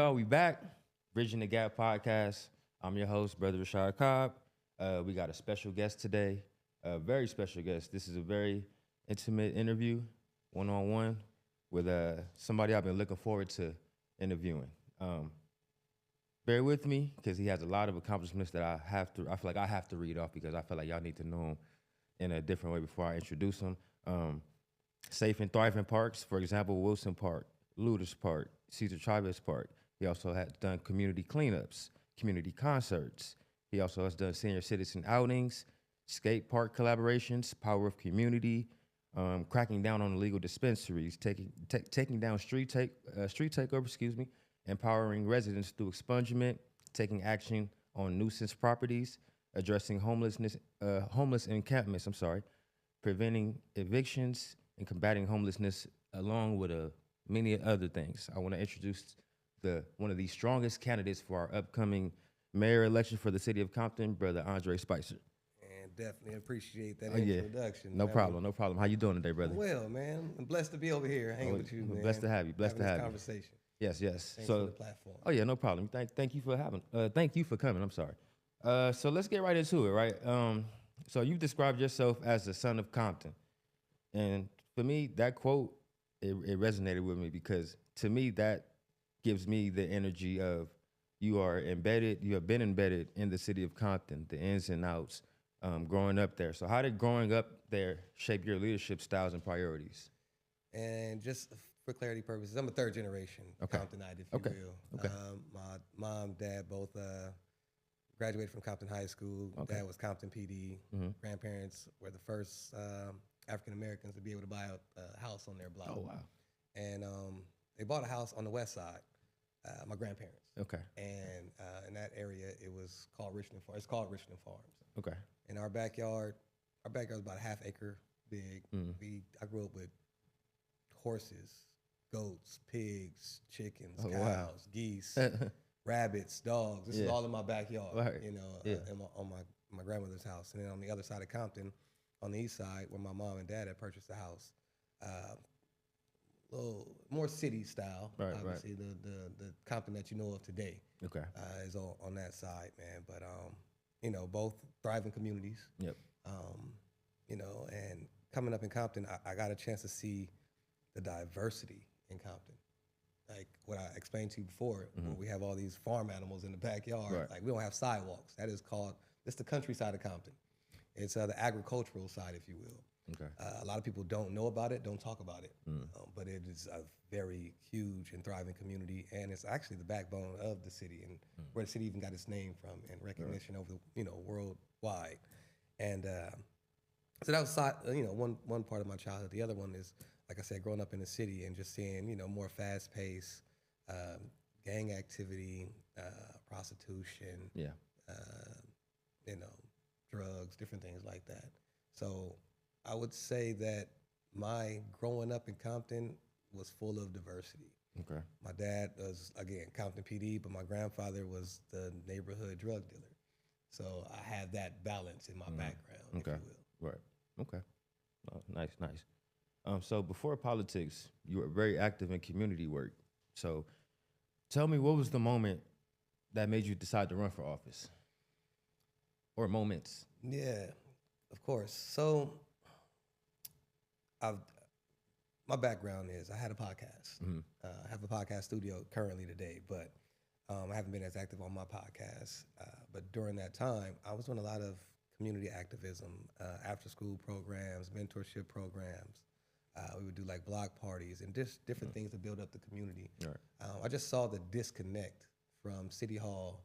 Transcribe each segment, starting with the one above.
y'all? We back. Bridging the Gap podcast. I'm your host, Brother Rashad Cobb. We got a special guest today, a very special guest. This is a very intimate interview, one-on-one, with somebody I've been looking forward to interviewing. Bear with me, because he has a lot of accomplishments that I feel like I have to read off because I feel like y'all need to know him in a different way before I introduce him. Safe and thriving parks, for example, Wilson Park, Luders Park, Cesar Chavez Park. He also has done community cleanups, community concerts. He also has done senior citizen outings, skate park collaborations, power of community, cracking down on illegal dispensaries, taking down street takeover, empowering residents through expungement, taking action on nuisance properties, addressing homeless encampments, preventing evictions, and combating homelessness, along with many other things. I want to introduce one of the strongest candidates for our upcoming mayor election for the City of Compton, Brother Andre Spicer. And definitely appreciate that introduction. No problem. How you doing today, brother? Well, man, I'm blessed to be over here hanging with you, man. Blessed to have you. Blessed to have you. Conversation. Yes. Thanks for the platform. Oh yeah, no problem. Thank you for thank you for coming. I'm sorry. So let's get right into it, right? So you described yourself as the son of Compton, and for me, that quote it resonated with me because to me that gives me the energy of you have been embedded in the city of Compton, the ins and outs, growing up there. So how did growing up there shape your leadership styles and priorities? And just for clarity purposes, I'm a third generation Comptonite, if you will. Okay. My mom, dad both graduated from Compton High School. Okay. Dad was Compton PD. Mm-hmm. Grandparents were the first African Americans to be able to buy a house on their block. Oh wow! And they bought a house on the west side. My grandparents. Okay. And in that area, it was called Richland Farms. It's called Richland Farms. Okay. In our backyard was about a half acre big. Mm. I grew up with horses, goats, pigs, chickens, Oh, cows, wow. geese, rabbits, dogs. This is all in my backyard. Right. On my grandmother's house. And then on the other side of Compton, on the east side, where my mom and dad had purchased a house, a little more city style. Right, obviously, the Compton that you know of today, Okay. is on that side, man. But both thriving communities. Yep. And coming up in Compton, I got a chance to see the diversity in Compton. Like what I explained to you before, where we have all these farm animals in the backyard. Right. Like we don't have sidewalks. That is it's the countryside of Compton. It's the agricultural side, if you will. Okay. A lot of people don't know about it, don't talk about it, but it is a very huge and thriving community, and it's actually the backbone of the city and where the city even got its name from and recognition over worldwide. And so that was one part of my childhood. The other one is, like I said, growing up in the city and just seeing more fast-paced gang activity, prostitution, drugs, different things like that. So I would say that my growing up in Compton was full of diversity. Okay. My dad was, again, Compton PD, but my grandfather was the neighborhood drug dealer. So I had that balance in my background, if you will. Right. Okay. Oh, nice. So before politics, you were very active in community work. So tell me, what was the moment that made you decide to run for office? Or moments? Yeah, of course. So my background is I had a podcast. I have a podcast studio currently today, but I haven't been as active on my podcast. But during that time, I was doing a lot of community activism, after-school programs, mentorship programs. We would do like block parties and just different things to build up the community. Right. I just saw the disconnect from City Hall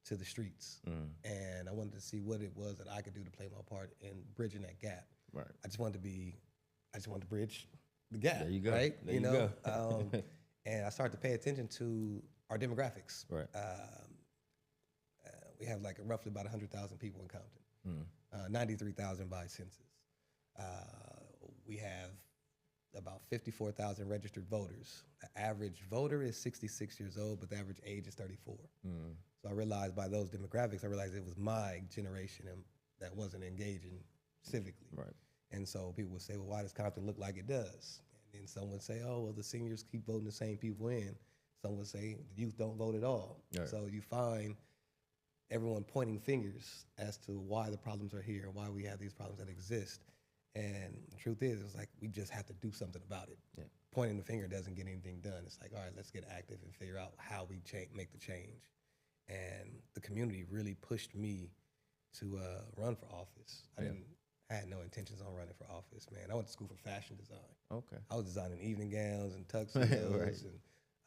to the streets, and I wanted to see what it was that I could do to play my part in bridging that gap. Right. I just wanted to bridge the gap. There you go. Right. There you go. And I started to pay attention to our demographics. Right. We have like roughly about 100,000 people in Compton, 93,000 by census. We have about 54,000 registered voters. The average voter is 66 years old, but the average age is 34. So I realized by those demographics, it was my generation that wasn't engaging civically. Right. And so people would say, well, why does Compton look like it does? And then someone would say, oh, well, the seniors keep voting the same people in. Some would say the youth don't vote at all. Right. So you find everyone pointing fingers as to why the problems are here and why we have these problems that exist. And the truth is, it's like we just have to do something about it. Yeah. Pointing the finger doesn't get anything done. It's like, all right, let's get active and figure out how we make the change. And the community really pushed me to run for office. I had no intentions on running for office, man. I went to school for fashion design. Okay. I was designing evening gowns and tuxedos, Right. and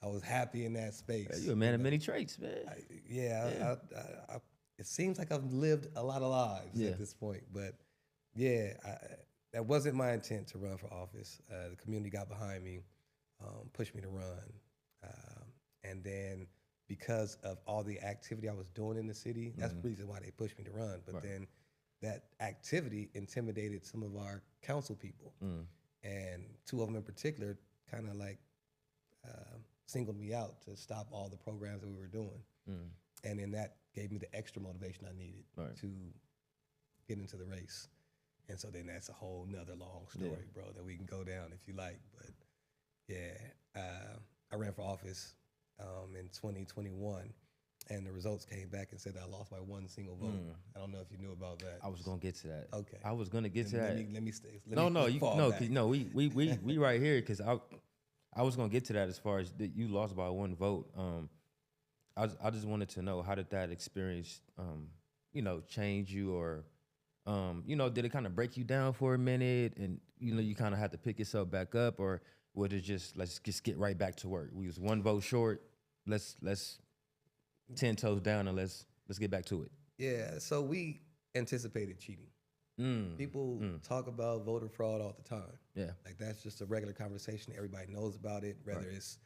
I was happy in that space. Yeah, you're a man of many traits, man. It seems like I've lived a lot of lives at this point, but that wasn't my intent to run for office. The community got behind me, pushed me to run, and then because of all the activity I was doing in the city, that's the reason why they pushed me to run. But then that activity intimidated some of our council people, and two of them in particular kind of like singled me out to stop all the programs that we were doing. And then that gave me the extra motivation I needed to get into the race. And so then that's a whole nother long story, bro, that we can go down if you like. But I ran for office in 2021, and the results came back and said that I lost by one single vote. I don't know if you knew about that. I was gonna get to that. Okay. I was gonna get to that. Let me stay. We right here because I was gonna get to that as far as that you lost by one vote. I just wanted to know, how did that experience, change you, or, did it kind of break you down for a minute, and you kind of had to pick yourself back up, or was it just let's just get right back to work? We was one vote short. Let's 10 toes down and let's get back to it. Yeah. So we anticipated cheating. People talk about voter fraud all the time. Yeah. Like that's just a regular conversation. Everybody knows about it. Whether it's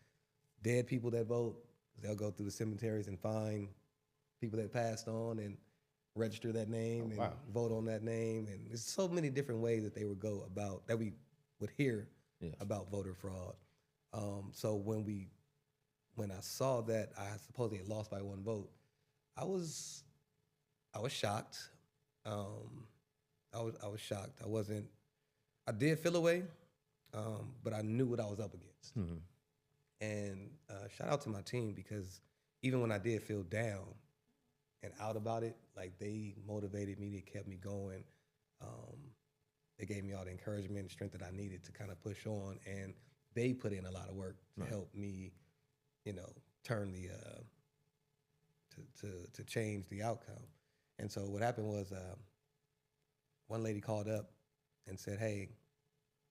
dead people that vote, they'll go through the cemeteries and find people that passed on and register that name and vote on that name. And there's so many different ways that they would go about, that we would hear about voter fraud. So when I saw that I supposedly had lost by one vote, I was shocked. I was shocked. I did feel away, but I knew what I was up against. And shout out to my team, because even when I did feel down and out about it, like they motivated me, they kept me going. They gave me all the encouragement and strength that I needed to kind of push on, and they put in a lot of work to help me, turn the to change the outcome. And so what happened was, one lady called up and said, "Hey,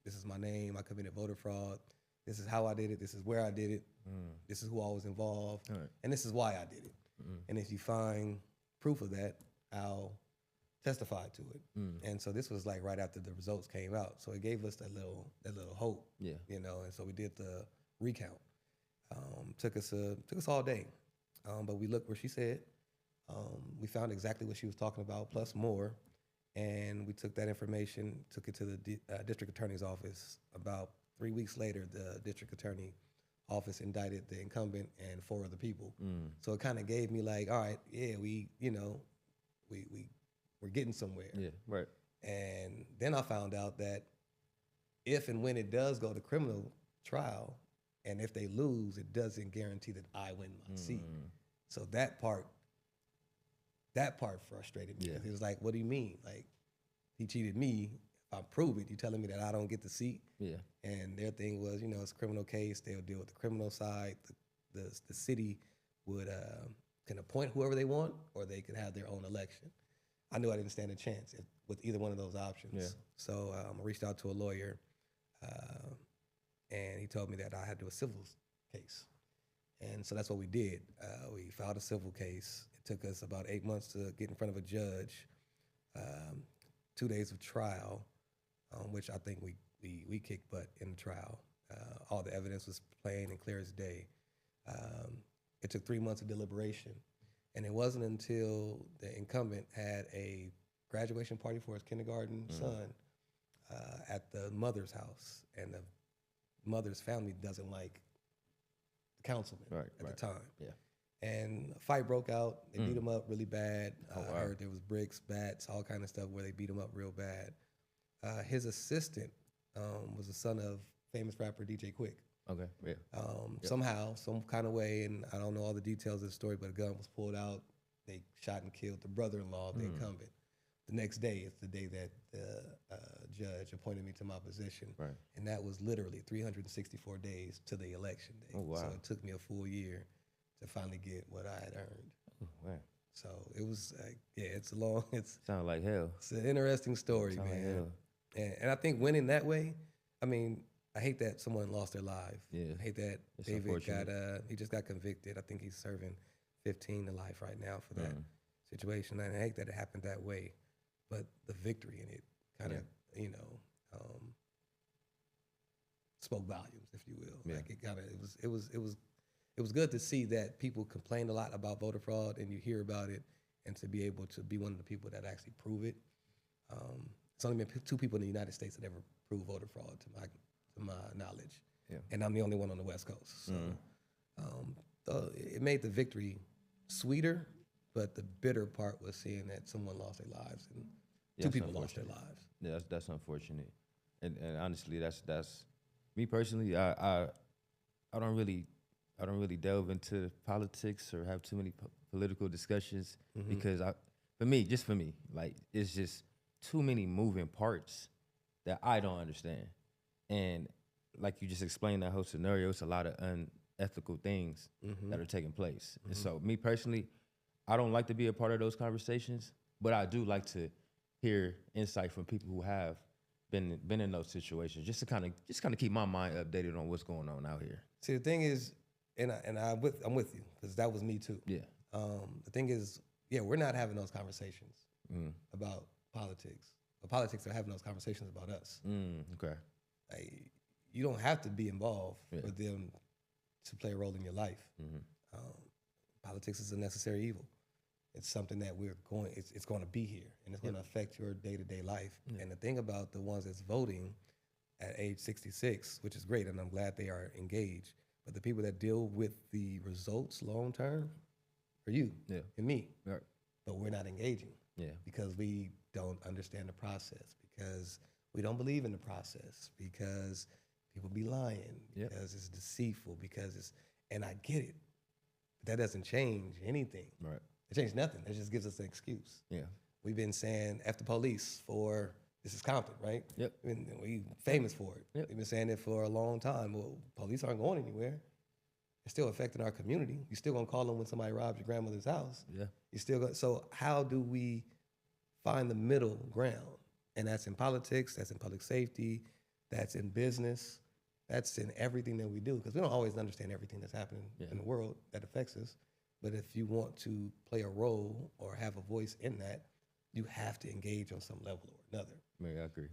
this is my name. I committed voter fraud. This is how I did it. This is where I did it. This is who I was involved. And this is why I did it. And if you find proof of that, I'll testify to it." And so this was like right after the results came out. So it gave us that little hope, and so we did the recount. Took us all day. But we looked where she said. We found exactly what she was talking about, plus more. And we took that information, took it to the district attorney's office. About 3 weeks later, the district attorney office indicted the incumbent and 4 other people. So it kind of gave me like, all right, we're getting somewhere. Yeah, right. And then I found out that if and when it does go to criminal trial, and if they lose, it doesn't guarantee that I win my seat. So that part frustrated me. It was like, what do you mean? Like, he cheated me. If I prove it, you telling me that I don't get the seat? Yeah. And their thing was, it's a criminal case. They'll deal with the criminal side. The city would can appoint whoever they want, or they could have their own election. I knew I didn't stand a chance with either one of those options. Yeah. So I reached out to a lawyer, and he told me that I had to do a civil case. And so that's what we did. We filed a civil case. It took us about 8 months to get in front of a judge, 2 days of trial, which I think we kicked butt in the trial. All the evidence was plain and clear as day. It took 3 months of deliberation. And it wasn't until the incumbent had a graduation party for his kindergarten son at the mother's house, and the mother's family doesn't like the councilman at the time. Yeah. And a fight broke out. They beat him up really bad. I heard there was bricks, bats, all kind of stuff where they beat him up real bad. His assistant was the son of famous rapper DJ Quick. Okay. Yeah. Somehow, some kind of way, and I don't know all the details of the story, but a gun was pulled out. They shot and killed the brother-in-law of the incumbent. The next day is the day that the judge appointed me to my position. Right. And that was literally 364 days to the election day. Oh, wow. So it took me a full year to finally get what I had earned. Oh, wow. So it was, it's a long, Sound like hell. it's an interesting story, Sound like man. hell. And I think winning that way, I mean, I hate that someone lost their life. Yeah. I hate that It's David unfortunate. he just got convicted. I think he's serving 15 to life right now for that situation. And I hate that it happened that way. But the victory in it kind of, spoke volumes, if you will. Yeah. Like it was good to see that people complained a lot about voter fraud, and you hear about it, and to be able to be one of the people that actually prove it. It's only been 2 people in the United States that ever proved voter fraud to my knowledge, and I'm the only one on the West Coast. So it made the victory sweeter. But the bitter part was seeing that someone lost their lives and 2 people lost their lives. Yeah, that's unfortunate. And honestly, that's me personally. I don't really delve into politics or have too many political discussions because for me, like it's just too many moving parts that I don't understand. And like you just explained that whole scenario, it's a lot of unethical things that are taking place. And so me personally, I don't like to be a part of those conversations, but I do like to hear insight from people who have been in those situations, just to kind of keep my mind updated on what's going on out here. See, the thing is, I'm with you because that was me too. Yeah. The thing is, we're not having those conversations about politics. But politics are having those conversations about us. Okay. Like, you don't have to be involved for them to play a role in your life. Politics is a necessary evil. It's something that it's going to be here, and it's going to affect your day-to-day life. And the thing about the ones that's voting at age 66, which is great, and I'm glad they are engaged, but the people that deal with the results long-term are you and me. Right. But we're not engaging because we don't understand the process, because we don't believe in the process, because people be lying, because it's deceitful, and I get it. But that doesn't change anything. Right. It changed nothing. It just gives us an excuse. Yeah. We've been saying F the police for, this is Compton, right? Yep. We famous for it. Yep. We've been saying it for a long time. Well, police aren't going anywhere. They're still affecting our community. You're still gonna call them when somebody robs your grandmother's house. Yeah. You still go. So how do we find the middle ground? And that's in politics, that's in public safety, that's in business, that's in everything that we do. Because we don't always understand everything that's happening in the world that affects us. But if you want to play a role or have a voice in that, you have to engage on some level or another. Yeah, I agree.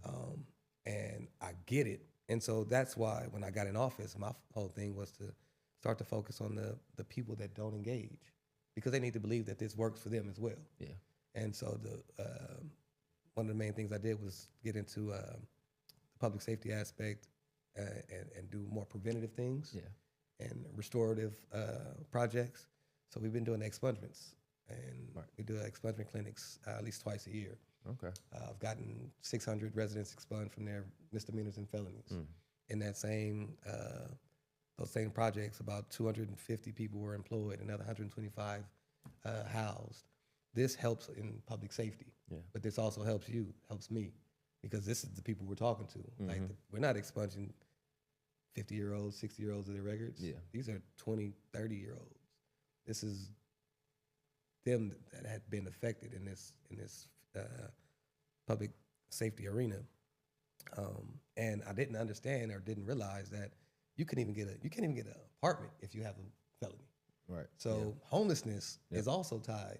And I get it. And so that's why when I got in office, my whole thing was to start to focus on the people that don't engage, because they need to believe that this works for them as well. Yeah. And so one of the main things I did was get into the public safety aspect and do more preventative things and restorative projects. So we've been doing expungements, and we do expungement clinics at least twice a year. Okay. I've gotten 600 residents expunged from their misdemeanors and felonies. In that those same projects, about 250 people were employed, another 125 housed. This helps in public safety, but this also helps me, because this is the people we're talking to. Like, we're not expunging 50-year-olds, 60-year-olds of their records. Yeah. These are 20, 30-year-olds. This is them that had been affected in this public safety arena, and I didn't understand or didn't realize that you can't even get an apartment if you have a felony. Right. So homelessness is also tied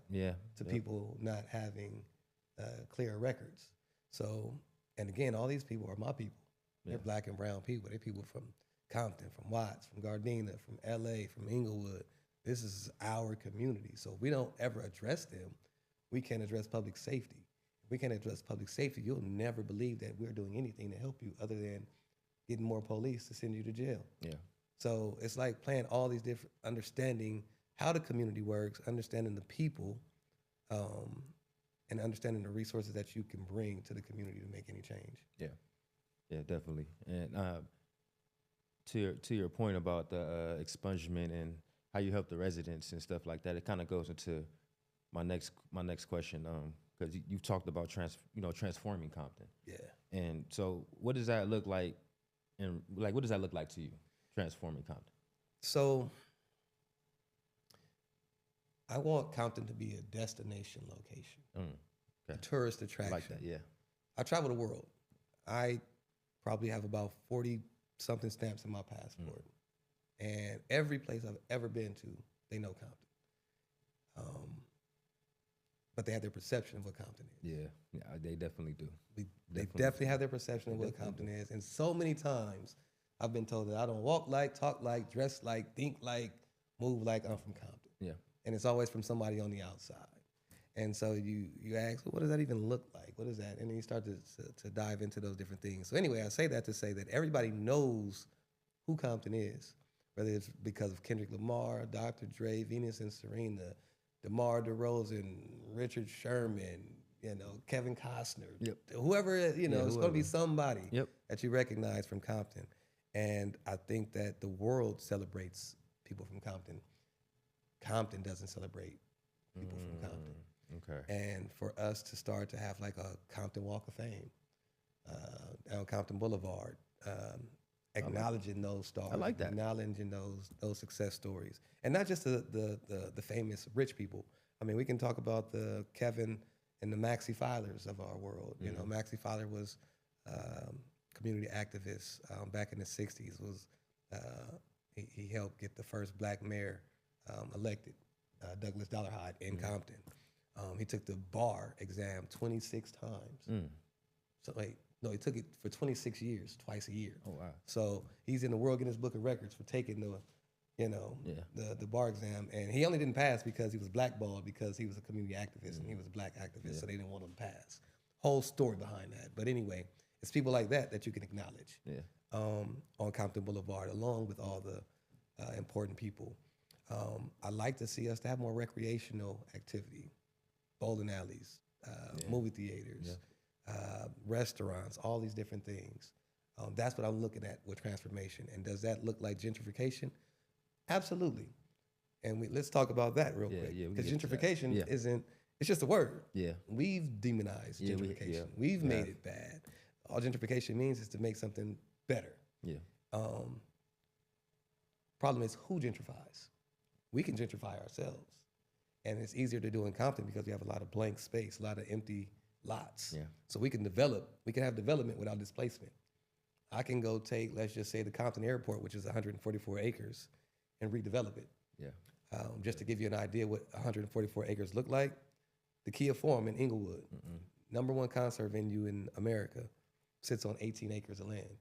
to people not having clear records. So, and again, all these people are my people. They're black and brown people. They're people from Compton, from Watts, from Gardena, from LA, from Inglewood. This is our community. So if we don't ever address them, we can't address public safety. If we can't address public safety, you'll never believe that we're doing anything to help you other than getting more police to send you to jail. Yeah. So it's like playing all these different, understanding how the community works, understanding the people, and understanding the resources that you can bring to the community to make any change. Yeah. Yeah, definitely. And to your point about the expungement and how you help the residents and stuff like that, it kind of goes into my next question. Because you've talked about transforming Compton. Yeah. And so, what does that look like? And like, what does that look like to you, transforming Compton? So I want Compton to be a destination location, Okay. a tourist attraction. I like that, yeah. I travel the world. I probably have about 40-something stamps in my passport. And every place I've ever been to, they know Compton. But they have their perception of what Compton is. Yeah, they definitely do. They definitely have their perception of what Compton is. And so many times I've been told that I don't walk like, talk like, dress like, think like, move like I'm from Compton. Yeah. And it's always from somebody on the outside. And so you ask, well, what does that even look like? What is that? And then you start to dive into those different things. So anyway, I say that to say that everybody knows who Compton is, whether it's because of Kendrick Lamar, Dr. Dre, Venus and Serena, DeMar DeRozan, Richard Sherman, Kevin Costner, whoever, it's going to be somebody that you recognize from Compton. And I think that the world celebrates people from Compton. Compton doesn't celebrate people from Compton. Okay. And for us to start to have like a Compton Walk of Fame down Compton Boulevard, acknowledging those stars, I like that. acknowledging those success stories, and not just the famous rich people. I mean, we can talk about the Kevin and the Maxie Filers of our world. You know, Maxie Filer was community activist back in the '60s. He helped get the first black mayor elected, Douglas Dollarhide in Compton. He took the bar exam 26 times. So he took it for 26 years, twice a year. Oh wow! So he's in the World Guinness Book of Records for taking the bar exam, and he only didn't pass because he was blackballed because he was a community activist and he was a black activist, so they didn't want him to pass. Whole story behind that. But anyway, it's people like that you can acknowledge on Compton Boulevard, along with all the important people. I like to see us to have more recreational activity, bowling alleys, movie theaters, restaurants, all these different things. That's what I'm looking at with transformation. And does that look like gentrification? Absolutely. And let's talk about that real quick. Because gentrification isn't, it's just a word. Yeah. We've demonized gentrification. We've made it bad. All gentrification means is to make something better. Yeah. Problem is, who gentrifies? We can gentrify ourselves. And it's easier to do in Compton because we have a lot of blank space, a lot of empty lots. Yeah. So we can have development without displacement. I can go take, let's just say, the Compton Airport, which is 144 acres, and redevelop it. Yeah. Just to give you an idea what 144 acres look like, the Kia Forum in Inglewood, #1 concert venue in America, sits on 18 acres of land.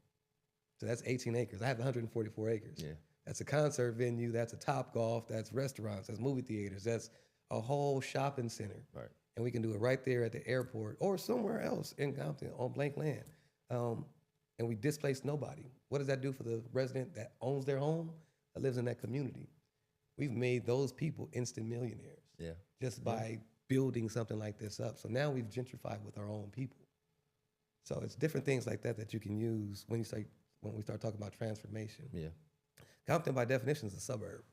So that's 18 acres. I have 144 acres. Yeah. That's a concert venue, that's a Topgolf, that's restaurants, that's movie theaters, that's a whole shopping center. Right. And we can do it right there at the airport or somewhere else in Compton on blank land. And we displace nobody. What does that do for the resident that owns their home, that lives in that community? We've made those people instant millionaires just by building something like this up. So now we've gentrified with our own people. So it's different things like that you can use when we start talking about transformation. Yeah. Compton, by definition, is a suburb.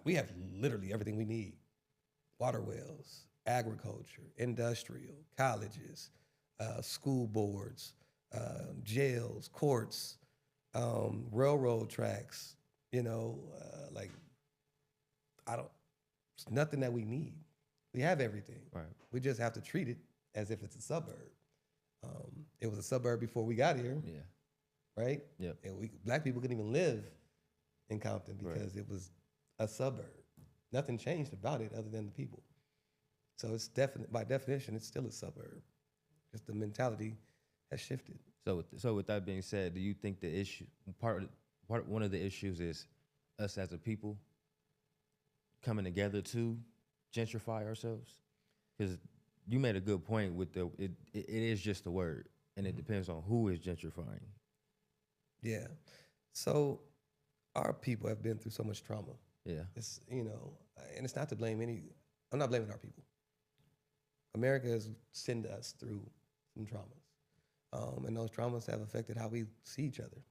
We have literally everything we need. Water wells, agriculture, industrial, colleges, school boards, jails, courts, railroad tracks, it's nothing that we need. We have everything. Right. We just have to treat it as if it's a suburb. It was a suburb before we got here. Yeah. Right? Yeah. And black people couldn't even live in Compton because it was a suburb. Nothing changed about it other than the people. So it's by definition, it's still a suburb. Just the mentality has shifted. So with that being said, do you think the issue, one of the issues is us as a people coming together to gentrify ourselves? Because you made a good point with it is just a word, and it depends on who is gentrifying. Yeah. So our people have been through so much trauma. Yeah. It's, and it's not to blame I'm not blaming our people. America has sent us through some traumas. And those traumas have affected how we see each other,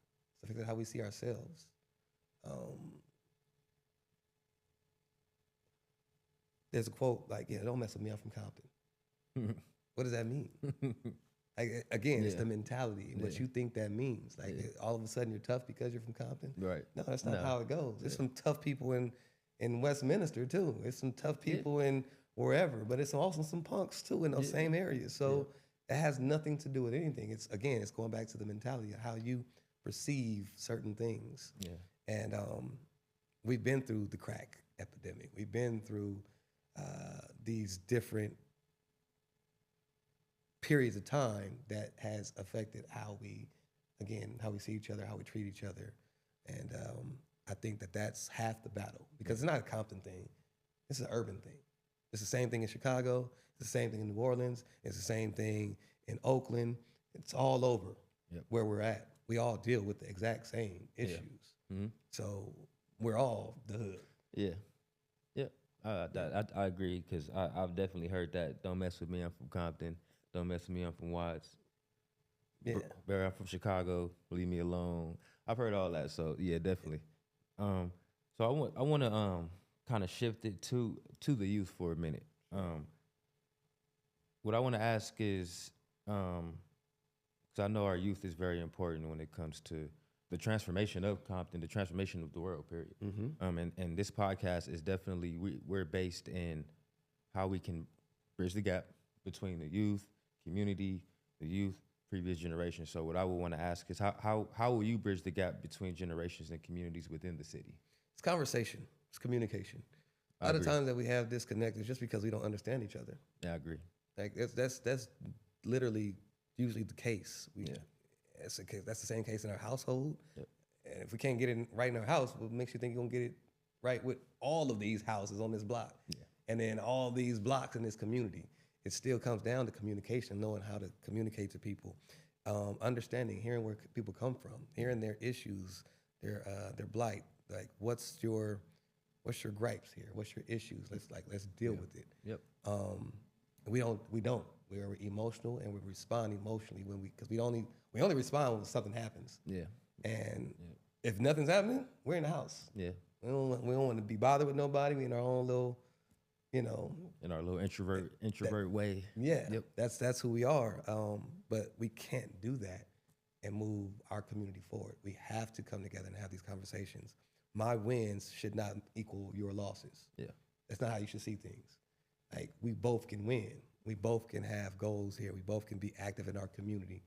It's affected how we see ourselves. There's a quote like, "Yeah, don't mess with me. I'm from Compton." What does that mean? Like, again, it's the mentality and what you think that means. Like all of a sudden you're tough because you're from Compton. Right. No, that's not how it goes. There's some tough people in Westminster too. There's some tough people in wherever, but it's also some punks too in those same areas. So it has nothing to do with anything. It's going back to the mentality of how you perceive certain things. Yeah. And we've been through the crack epidemic. We've been through these different periods of time that has affected how we see each other, how we treat each other. And I think that that's half the battle, because it's not a Compton thing. It's an urban thing. It's the same thing in Chicago. It's the same thing in New Orleans. It's the same thing in Oakland. It's all over where we're at. We all deal with the exact same issues. So we're all the hood. Yeah. I agree, because I've definitely heard that. Don't mess with me, I'm from Compton. Don't mess with me, I'm from Watts. Yeah. I'm from Chicago. Leave me alone. I've heard all that. So yeah, definitely. So I want to kind of shift it to the youth for a minute. What I want to ask is, because I know our youth is very important when it comes to the transformation of Compton, the transformation of the world, period. And this podcast is definitely, we're based in how we can bridge the gap between the youth, community, the youth, previous generations. So what I would want to ask is, how will you bridge the gap between generations and communities within the city? It's conversation. It's communication. A lot of times that we have disconnect is just because we don't understand each other. Yeah, I agree. Like that's literally usually the case. That's the same case in our household. And if we can't get it right in our house, what makes you think you're gonna get it right with all of these houses on this block? And then all these blocks in this community? It still comes down to communication, knowing how to communicate to people, understanding, hearing where people come from, hearing their issues, their blight. Like, what's your gripes here? What's your issues? Let's deal with it. We don't. We're emotional, and we respond emotionally because we only respond when something happens. And if nothing's happening, we're in the house. We don't want to be bothered with nobody. We in our own little, in our little introvert way. That's who we are. But we can't do that and move our community forward. We have to come together and have these conversations. My wins should not equal your losses. That's not how you should see things. Like, we both can win. We both can have goals here. We both can be active in our community.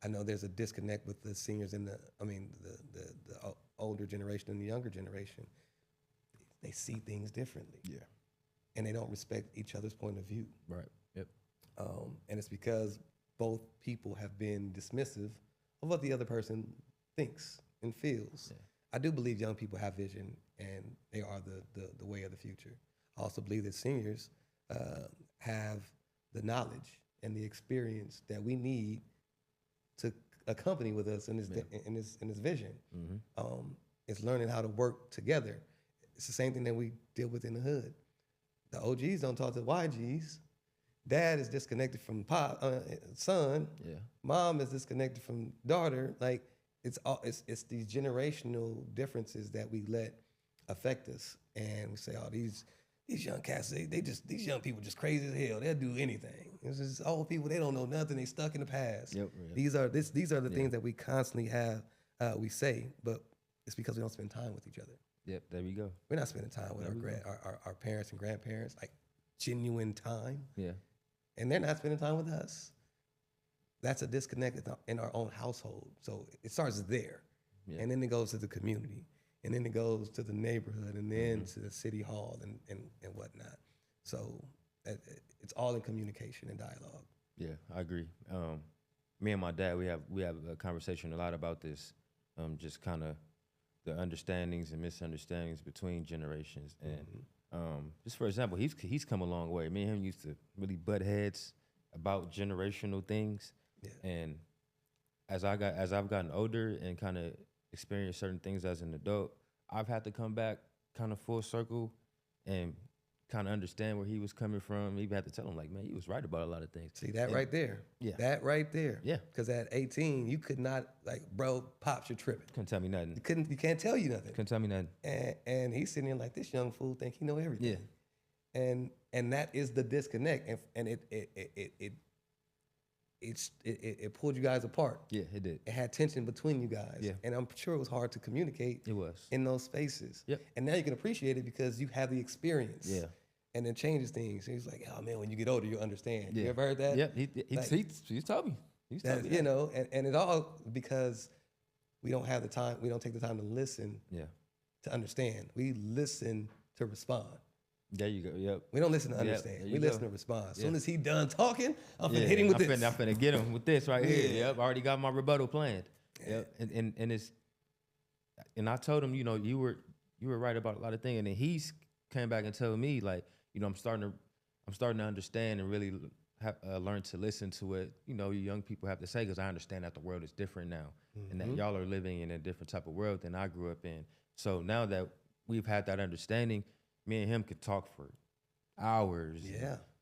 I know there's a disconnect with the seniors and the older generation and the younger generation. They see things differently. And they don't respect each other's point of view. And it's because both people have been dismissive of what the other person thinks and feels. I do believe young people have vision, and they are the way of the future. I also believe that seniors have the knowledge and the experience that we need to accompany with us in this vision. It's learning how to work together. It's the same thing that we deal with in the hood. The OGs don't talk to YGs. Dad is disconnected from son. Mom is disconnected from daughter. Like, it's these generational differences that we let affect us, and we say, "Oh, these young cats, these young people just crazy as hell. They'll do anything." It's just old people. They don't know nothing. They stuck in the past. These are the things that we constantly have. We say, but it's because we don't spend time with each other. There we go. We're not spending time with our parents and grandparents, like genuine time. And they're not spending time with us. That's a disconnect in our own household. So it starts there. And then it goes to the community. And then it goes to the neighborhood, and then to the city hall and whatnot. So it's all in communication and dialogue. I agree. Me and my dad, we have a conversation a lot about this, just kind of the understandings and misunderstandings between generations. And just for example, he's come a long way. Me and him used to really butt heads about generational things. And as I've gotten older and kind of experienced certain things as an adult, I've had to come back kind of full circle and kind of understand where he was coming from. We even had to tell him, like, man, he was right about a lot of things. See that right there? Yeah. That right there. Yeah. Because at 18, you could not, like, bro, pops, you're tripping. Couldn't tell me nothing. You can't tell you nothing. Couldn't tell me nothing. And he's sitting there like, this young fool think he know everything. Yeah. And that is the disconnect. And it pulled you guys apart. Yeah, it did. It had tension between you guys. Yeah. And I'm sure it was hard to communicate. It was. In those spaces. Yep. And now you can appreciate it because you have the experience. Yeah. And it changes things. He's like, oh man, when you get older, you'll understand. Yeah. You ever heard that? Yep. He's told me. He's told me that. You know, and it all because we don't have the time, we don't take the time to listen to understand. We listen to respond. There you go. Yep. We don't listen to understand. We listen to respond. As soon as he done talking, I'm finna Yeah, hit him with this. I'm finna get him with this right here. Yeah. Yep. I already got my rebuttal planned. Yep. And it's, and I told him, you know, you were right about a lot of things. And then he's came back and told me, like, you know, I'm starting to understand and really learn to listen to what, you know, you young people have to say, because I understand that the world is different now, and that y'all are living in a different type of world than I grew up in. So now that we've had that understanding, me and him could talk for hours,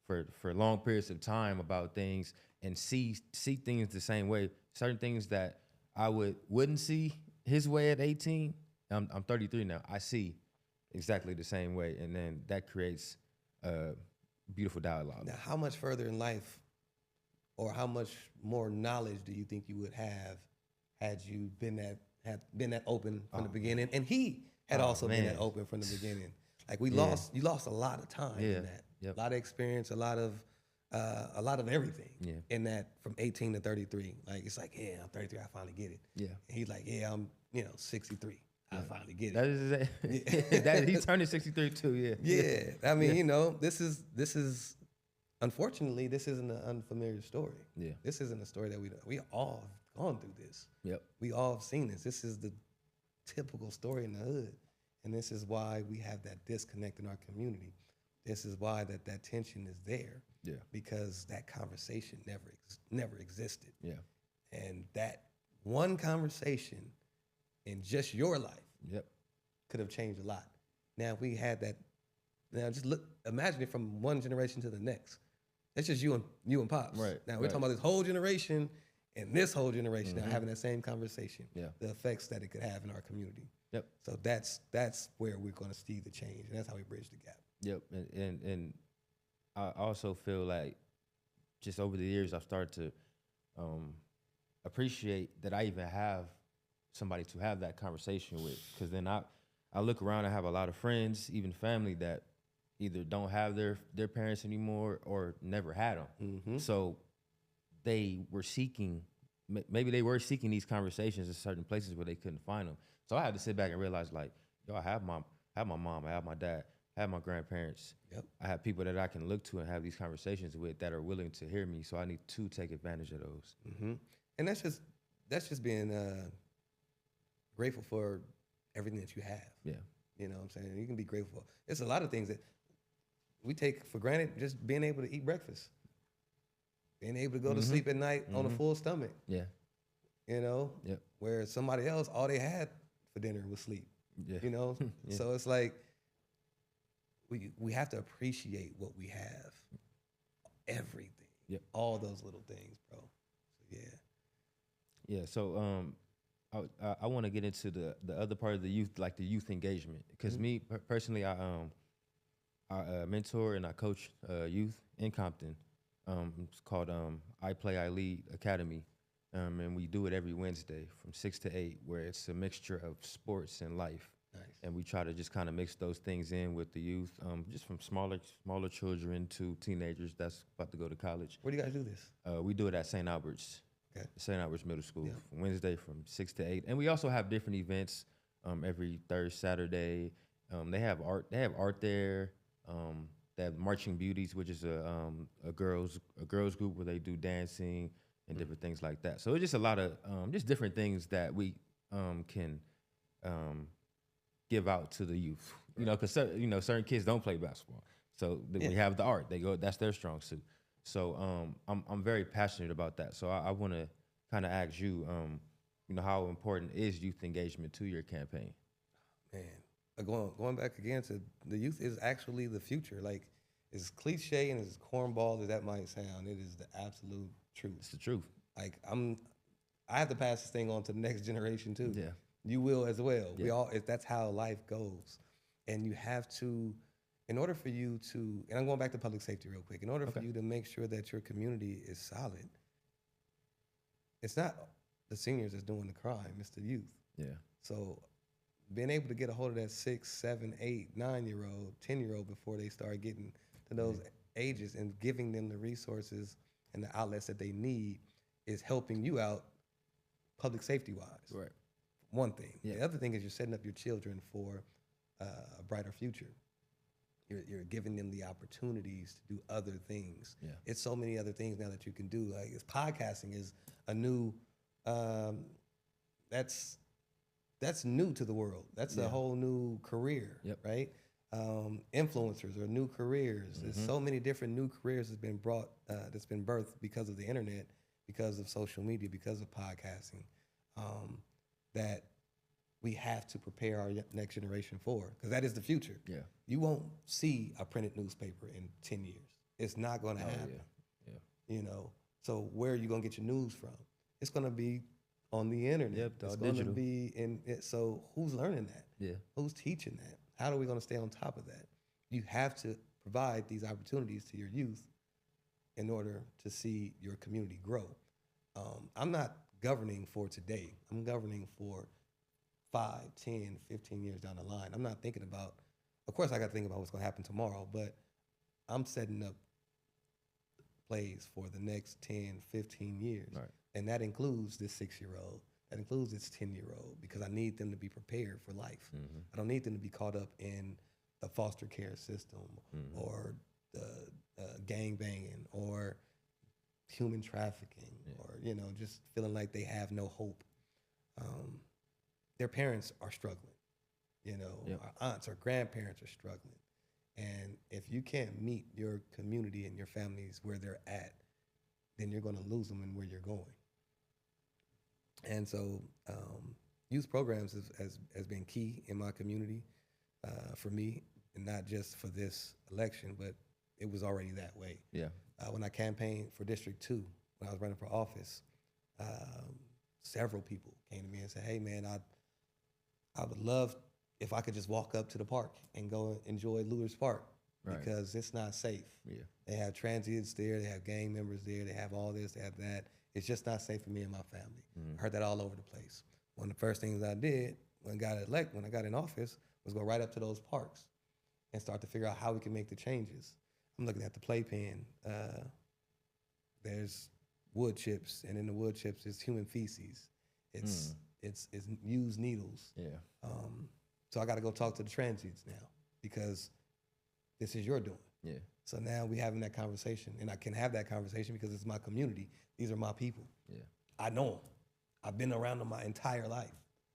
for long periods of time about things, and see things the same way. Certain things that I wouldn't see his way at 18. I'm 33 now. I see exactly the same way, and then that creates beautiful dialogue. Now, how much further in life, or how much more knowledge do you think you would have had you been that open from the beginning? And he had also been that open from the beginning. Like you lost a lot of time in that. Yep. A lot of experience, a lot of everything in that from 18 to 33. Like it's like, yeah, I'm 33, I finally get it. Yeah. And he's like, yeah, I'm 63. I finally get it. That is, he's turning 63 too. Yeah. Yeah. I mean, you know, this is unfortunately, this isn't an unfamiliar story. Yeah. This isn't a story that we all have gone through this. Yep. We all have seen this. This is the typical story in the hood. And this is why we have that disconnect in our community. This is why that tension is there. Yeah. Because that conversation never existed. Yeah. And that one conversation in just your life could have changed a lot. Now if we had that, now just imagine it from one generation to the next. That's just you and Pops. Right. Now we're talking about this whole generation and this whole generation now having that same conversation. Yeah. The effects that it could have in our community. Yep. So that's where we're going to see the change, and that's how we bridge the gap. Yep. And I also feel like just over the years I've started to appreciate that I even have somebody to have that conversation with, because then I look around and have a lot of friends, even family, that either don't have their parents anymore or never had them. Mm-hmm. So they were seeking these conversations in certain places where they couldn't find them. So I had to sit back and realize, like, yo, I have my mom, I have my dad, I have my grandparents. Yep. I have people that I can look to and have these conversations with that are willing to hear me. So I need to take advantage of those. Mm-hmm. And that's just being grateful for everything that you have. Yeah. You know what I'm saying? You can be grateful. There's a lot of things that we take for granted, just being able to eat breakfast, being able to go to sleep at night on a full stomach. Yeah. You know? Yep. Where somebody else, all they had for dinner was sleep. Yeah. You know? Yeah. So it's like we have to appreciate what we have. Everything. Yep. All those little things, bro. So, yeah. Yeah. So I want to get into the other part of the youth, like the youth engagement, because me personally, I mentor and I coach youth in Compton. It's called I Play, I Lead Academy, and we do it every Wednesday from 6 to 8, where it's a mixture of sports and life. Nice. And we try to just kind of mix those things in with the youth, just from smaller children to teenagers that's about to go to college. Where do you guys do this? We do it at St. Albert's. Okay. St. Albert's Middle School, Wednesday from 6 to 8. And we also have different events every third Saturday. They have art there. They have Marching Beauties, which is a girls group where they do dancing and different things like that. So it's just a lot of just different things that we can give out to the youth. Right. You know, because certain kids don't play basketball, so we have the art. That's their strong suit. So I'm very passionate about that. So I want to kind of ask you, how important is youth engagement to your campaign? Man, going back again to the youth is actually the future. Like, as cliche and as cornball as that might sound, it is the absolute truth. It's the truth. Like, I have to pass this thing on to the next generation too. Yeah. You will as well. Yeah. We all, that's how life goes. And you have to, in order for you to, and I'm going back to public safety real quick, in order for you to make sure that your community is solid, it's not the seniors that's doing the crime, it's the youth. Yeah. So being able to get a hold of that 6, 7, 8, 9-year-old, 10-year-old before they start getting to those ages and giving them the resources and the outlets that they need is helping you out public safety wise. Right. One thing. Yeah. The other thing is you're setting up your children for a brighter future. You're giving them the opportunities to do other things. Yeah. It's so many other things now that you can do. Like, podcasting is a new, that's new to the world. That's a whole new career, right? Influencers are new careers. There's so many different new careers that's been brought, that's been birthed because of the internet, because of social media, because of podcasting, that we have to prepare our next generation for, because that is the future. Yeah. You won't see a printed newspaper in 10 years. It's not going to happen. You know, so where are you going to get your news from? It's going to be on the internet. Yep, it's going to be in it. So who's learning that? Yeah. Who's teaching that? How are we going to stay on top of that? You have to provide these opportunities to your youth in order to see your community grow. I'm not governing for today. I'm governing for 5, 10, 15 years down the line. I'm not thinking about, of course I got to think about what's going to happen tomorrow, but I'm setting up plays for the next 10, 15 years. Right. And that includes this 6-year-old. That includes this 10-year-old, because I need them to be prepared for life. I don't need them to be caught up in the foster care system or the gang banging or human trafficking or, you know, just feeling like they have no hope. Their parents are struggling. You know, our aunts or grandparents are struggling. And if you can't meet your community and your families where they're at, then you're going to lose them in where you're going. And so youth programs has been key in my community for me, and not just for this election, but it was already that way. Yeah. When I campaigned for District 2, when I was running for office, several people came to me and said, hey, man, I would love if I could just walk up to the park and go enjoy Luther's Park, because it's not safe. Yeah. They have transients there, they have gang members there, they have all this, they have that. It's just not safe for me and my family. I heard that all over the place. One of the first things I did when I got in office was go right up to those parks and start to figure out how we can make the changes. I'm looking at the playpen. There's wood chips, and in the wood chips is human feces. It's used needles. Yeah. So I got to go talk to the transients now, because this is your doing. Yeah. So now we having that conversation, and I can have that conversation because it's my community. These are my people. Yeah. I know them. I've been around them my entire life.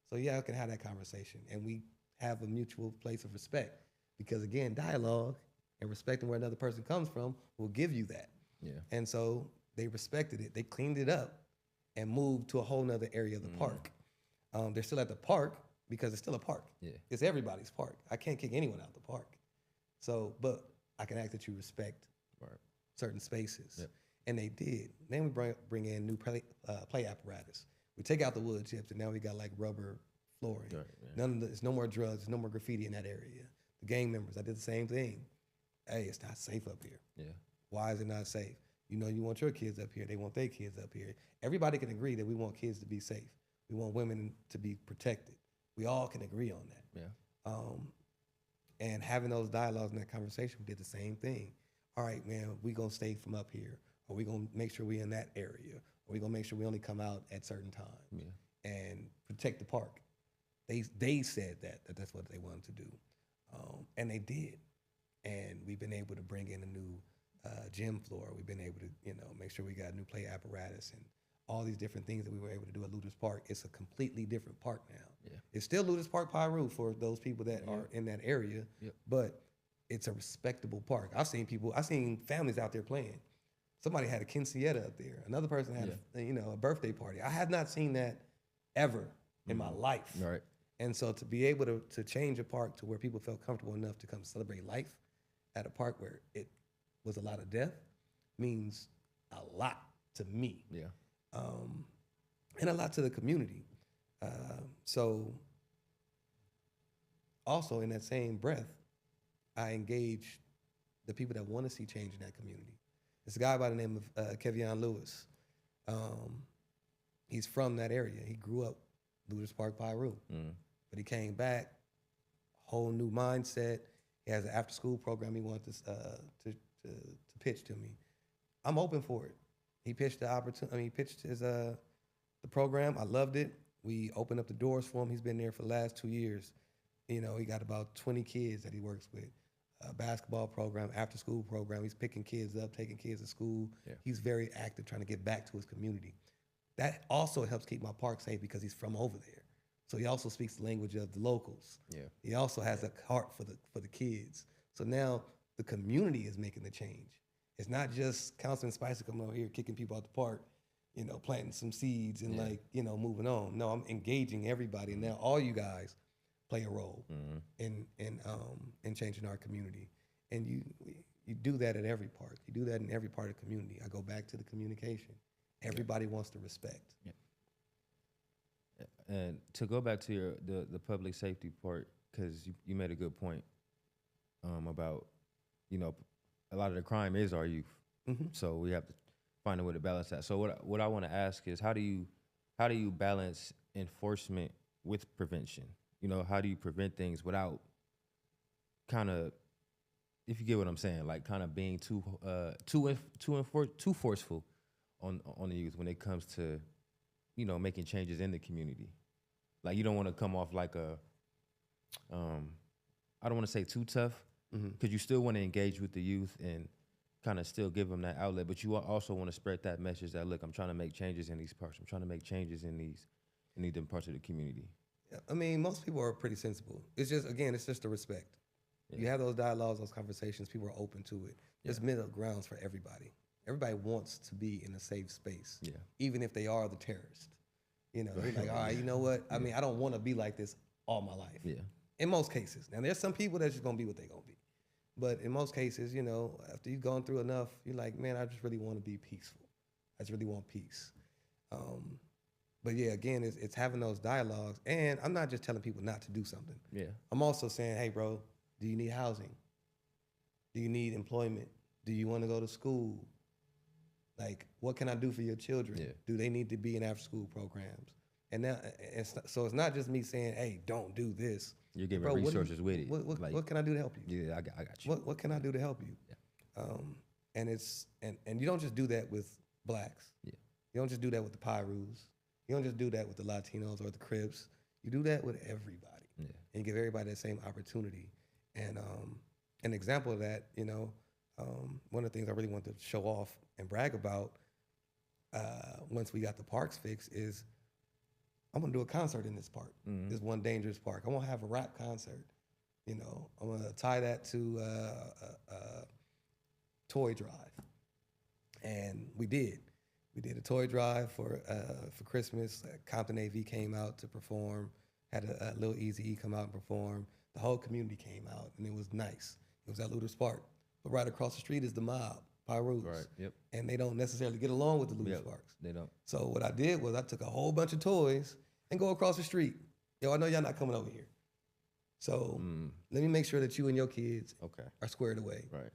So yeah, I can have that conversation, and we have a mutual place of respect, because again, dialogue and respecting where another person comes from will give you that. Yeah. And so they respected it. They cleaned it up and moved to a whole nother area of the park. They're still at the park because it's still a park. Yeah. It's everybody's park. I can't kick anyone out the park. So, but I can ask that you respect certain spaces. Yep. And they did. Then we bring in new play apparatus. We take out the wood chips, and now we got like rubber flooring. Right, yeah. There's no more drugs. There's no more graffiti in that area. The gang members, I did the same thing. Hey, it's not safe up here. Yeah. Why is it not safe? You know, you want your kids up here. They want their kids up here. Everybody can agree that we want kids to be safe. We want women to be protected. We all can agree on that. Yeah. And having those dialogues and that conversation, we did the same thing. All right, man, we gonna stay from up here, or we gonna make sure we in that area, or we gonna make sure we only come out at certain times and protect the park. They said that's what they wanted to do, and they did. And we've been able to bring in a new gym floor. We've been able to, make sure we got new play apparatus and all these different things that we were able to do at Luther's Park. It's a completely different park now. Yeah. It's still Luther's Park Pyru for those people that are in that area, but it's a respectable park. I've seen families out there playing. Somebody had a quinceañera up there. Another person had a birthday party. I have not seen that ever in my life. Right. And so to be able to change a park to where people felt comfortable enough to come celebrate life at a park where it was a lot of death means a lot to me. Yeah. And a lot to the community. So also in that same breath, I engage the people that want to see change in that community. It's a guy by the name of Kevion Lewis. He's from that area. He grew up Ludus Park, Piru. But he came back, whole new mindset. He has an after-school program he wants to pitch to me. I'm open for it. He pitched the opportunity. I mean, he pitched his the program. I loved it. We opened up the doors for him. He's been there for the last 2 years. You know, he got about 20 kids that he works with. A basketball program, after-school program. He's picking kids up, taking kids to school. Yeah. He's very active, trying to get back to his community. That also helps keep my park safe because he's from over there. So he also speaks the language of the locals. Yeah. He also has a heart for the kids. So now the community is making the change. It's not just Councilman Spicer coming over here kicking people out the park, you know, planting some seeds and like, you know, moving on. No, I'm engaging everybody. And now all you guys play a role in changing our community. And you do that at every park. You do that in every part of the community. I go back to the communication. Everybody wants to respect. Yeah. And to go back to the public safety part, because you made a good point about, you know, a lot of the crime is our youth. So we have to find a way to balance that. So what I want to ask is, how do you balance enforcement with prevention? You know, how do you prevent things without kind of, if you get what I'm saying, like kind of being too forceful on the youth when it comes to, you know, making changes in the community. Like, you don't want to come off like a, I don't want to say too tough, because you still want to engage with the youth and kind of still give them that outlet, but you also want to spread that message that, look, I'm trying to make changes in these parts. I'm trying to make changes in these different parts of the community. Yeah, I mean, most people are pretty sensible. It's just, again, it's just the respect. Yeah. You have those dialogues, those conversations, people are open to it. There's middle grounds for everybody. Everybody wants to be in a safe space, even if they are the terrorist. You know, they're like, all right, you know what? I mean, I don't want to be like this all my life. Yeah. In most cases. Now, there's some people that's just going to be what they're going to be. But in most cases, you know, after you've gone through enough, you're like, man, I just really want to be peaceful. I just really want peace. But yeah, again, it's having those dialogues. And I'm not just telling people not to do something. Yeah. I'm also saying, hey, bro, do you need housing? Do you need employment? Do you want to go to school? Like, what can I do for your children? Yeah. Do they need to be in after-school programs? And now, so it's not just me saying, hey, don't do this. You're giving resources with it. What can I do to help you? Yeah, I got you. What can I do to help you? Yeah. And you don't just do that with blacks. Yeah. You don't just do that with the Pirus. You don't just do that with the Latinos or the Crips. You do that with everybody. Yeah. And you give everybody that same opportunity. And an example of that, you know, one of the things I really want to show off and brag about once we got the parks fixed is I'm gonna do a concert in this park, this one dangerous park. I'm gonna have a rap concert. You know, I'm gonna tie that to a toy drive, and we did. We did a toy drive for Christmas. Compton AV came out to perform. Had a Lil Easy come out and perform. The whole community came out, and it was nice. It was at Ludus Park, but right across the street is the mob, Pyrus. Right. Yep. And they don't necessarily get along with the Ludus Parks. They don't. So what I did was I took a whole bunch of toys and go across the street. Yo, I know y'all not coming over here. So let me make sure that you and your kids are squared away. Right.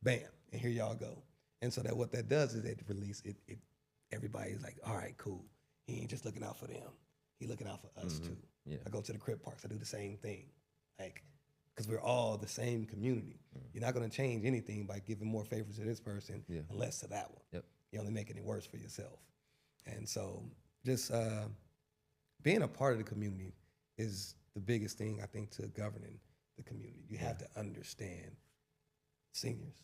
Bam. And here y'all go. And so that what that does is it release it. Everybody's like, all right, cool. He ain't just looking out for them. He looking out for us too. Yeah. I go to the crib parks. I do the same thing. Like, because we're all the same community. You're not going to change anything by giving more favors to this person and less to that one. Yep. You're only making it worse for yourself. And so just being a part of the community is the biggest thing, I think, to governing the community. You have to understand seniors,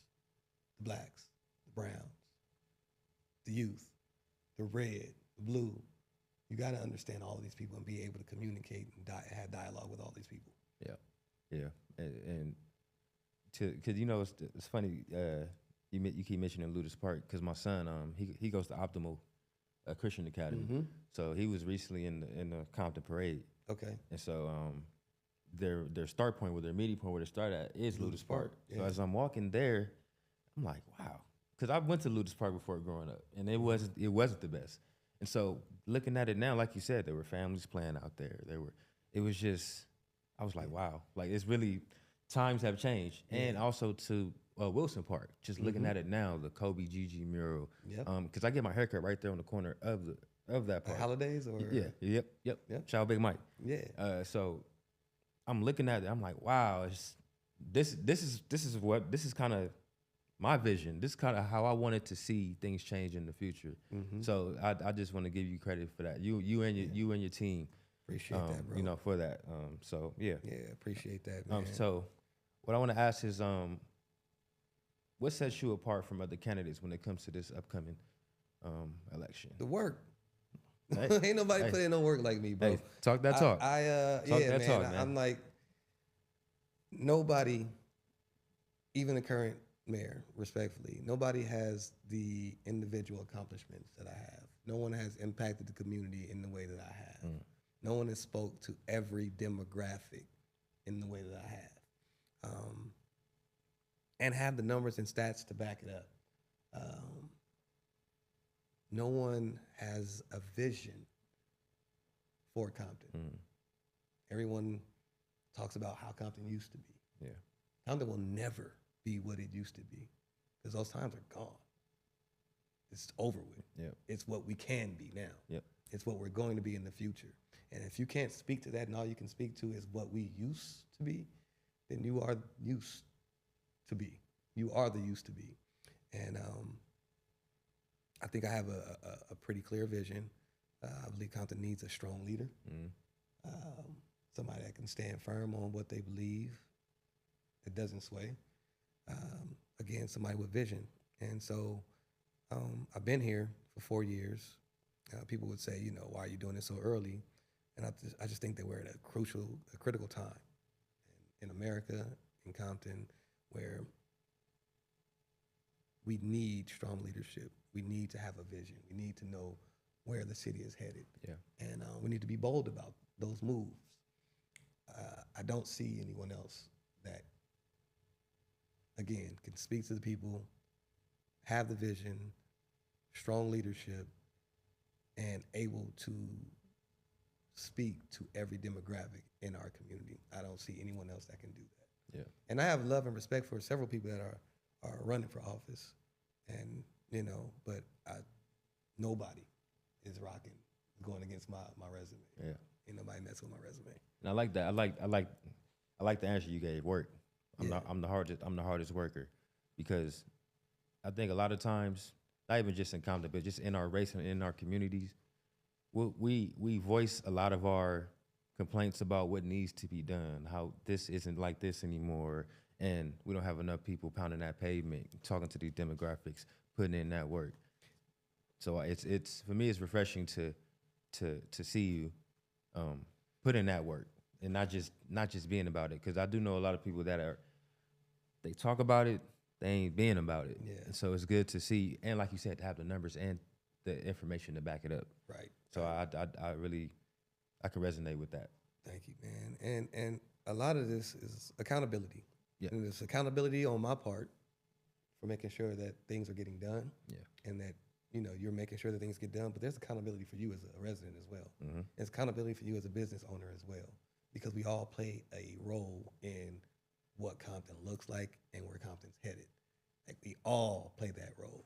the blacks, the browns, the youth, the red, the blue. You got to understand all of these people and be able to communicate and have dialogue with all these people. Yeah, yeah, and because you know it's funny. You keep mentioning Ludus Park because my son he goes to Optimal a Christian academy. Mm-hmm. So he was recently in the Compton parade, Okay. and so their start point, their meeting point, where they start at is Ludus Park. So Yeah. as I'm walking there, I'm like, wow, because I went to Ludus Park before growing up, and it wasn't the best. And so looking at it now, like you said, there were families playing out there. It was just, I was like, wow, like it's really, times have changed. And also to Wilson Park, just looking at it now, the Kobe Gigi mural. Yep. Because I get my haircut right there on the corner of that park. Holidays or Yep. Shout out Big Mike. Yeah. So I'm looking at it, I'm like, wow, this is kind of my vision. This is kind of how I wanted to see things change in the future. Mm-hmm. So I just want to give you credit for that. You and your team. Appreciate that, bro. You know, for that. So yeah. Yeah, appreciate that, man. So what I want to ask is, what sets you apart from other candidates when it comes to this upcoming election? The work. Hey, Ain't nobody put in no work like me, bro. Hey, talk that talk. Man. I'm like, nobody, even the current mayor, respectfully, nobody has the individual accomplishments that I have. No one has impacted the community in the way that I have. No one has spoke to every demographic in the way that I have. And have the numbers and stats to back it up. No one has a vision for Compton. Everyone talks about how Compton used to be. Yeah. Compton will never be what it used to be because those times are gone. It's over with. Yep. It's what we can be now. Yep. It's what we're going to be in the future. And if you can't speak to that and all you can speak to is what we used to be, then you are used to be. You are the used to be. And I think I have a pretty clear vision. I believe Compton needs a strong leader, somebody that can stand firm on what they believe, that doesn't sway. Again, somebody with vision. And so I've been here for 4 years. People would say, why are you doing this so early? And I just think that we're at a critical time in America, in Compton, where we need strong leadership. We need to have a vision. We need to know where the city is headed. Yeah. And we need to be bold about those moves. I don't see anyone else that, again, can speak to the people, have the vision, strong leadership, and able to speak to every demographic in our community. I don't see anyone else that can do that. Yeah. And I have love and respect for several people that are running for office, and but nobody is going against my resume. Yeah. Ain't nobody mess with my resume. And I like that. I like the answer you gave. Work. I'm the hardest worker, because I think a lot of times, not even just in Compton, but just in our race and in our communities, we voice a lot of our complaints about what needs to be done, how this isn't like this anymore, and we don't have enough people pounding that pavement, talking to these demographics, putting in that work. So it's for me, it's refreshing to see you put in that work and not just being about it, because I do know a lot of people that they talk about it, they ain't being about it. Yeah. And so it's good to see, and like you said, to have the numbers and the information to back it up. Right. So I really can resonate with that. Thank you, man. And a lot of this is accountability. Yeah. And there's accountability on my part for making sure that things are getting done. Yeah. And that you're making sure that things get done. But there's accountability for you as a resident as well. Mm-hmm. There's accountability for you as a business owner as well, because we all play a role in what Compton looks like and where Compton's headed. Like, we all play that role.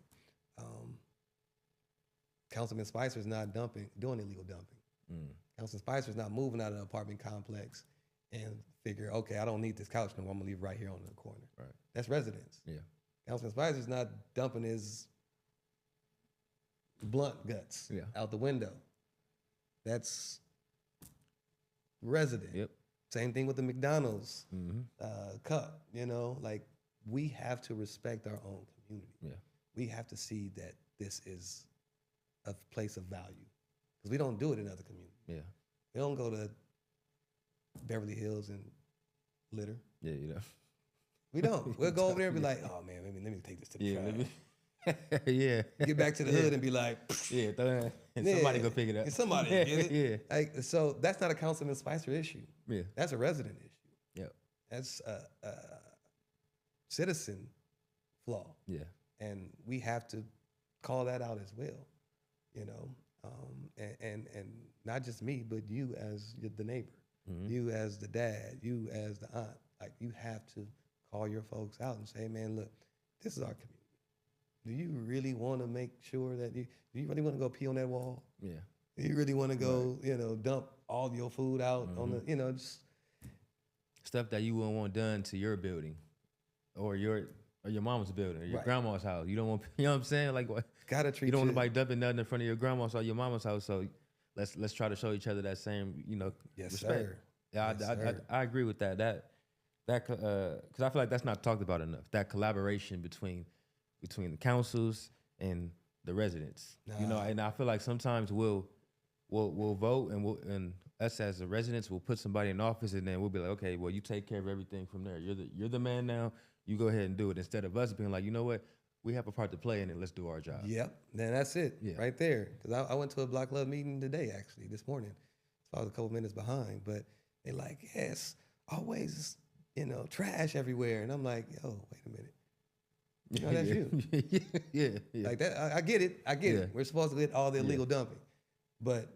Councilman Spicer's not doing illegal dumping. Councilman Spicer's not moving out of an apartment complex and figure, okay, I don't need this couch no more, I'm gonna leave it right here on the corner. Right. That's residents. Yeah. Councilman Spicer's not dumping his blunt guts out the window. That's resident. Yep. Same thing with the McDonald's Mm-hmm. cup. Like, we have to respect our own community. Yeah. We have to see that this is a place of value, because we don't do it in other communities. Yeah. We don't go to Beverly Hills and litter. Yeah. We don't. We'll go over there and be like, oh man, let me take this to the tribe. Yeah. Get back to the hood and be like, yeah. and somebody go pick it up. And somebody get it. Yeah. Like, so that's not a Councilman Spicer issue. Yeah. That's a resident issue. Yeah. That's a citizen flaw. Yeah. And we have to call that out as well, you know, and not just me, but you as the neighbor, you as the dad, you as the aunt. Like, you have to call your folks out and say, man, look, this is our community. Do you really want to make sure that do you really want to go pee on that wall? Yeah. Do you really want to go, you know, dump all your food out on the, you know, just stuff that you wouldn't want done to your building, or your mama's building, or your grandma's house. You don't want, you know what I'm saying? Like, what? Gotta treat you don't want nobody dumping nothing in front of your grandma's or your mama's house. So let's try to show each other that same, you know, respect. Sir. Yeah, Yes, I agree with that. That because I feel like that's not talked about enough. That collaboration between the councils and the residents. You know, and I feel like sometimes we'll vote, and us as the residents will put somebody in office, and then we'll be like, okay, well, you take care of everything from there. You're the man now. You go ahead and do it, instead of us being like, you know what, we have a part to play in it. Let's do our job. Yep. Then that's it right there. Because I went to a block club meeting today, actually, this morning. So I was a couple minutes behind, but they're like, yes, always, you know, trash everywhere. And I'm like, yo, wait a minute. You know, that's you. Yeah. Like that, I get it. I get it. We're supposed to get all the illegal dumping. But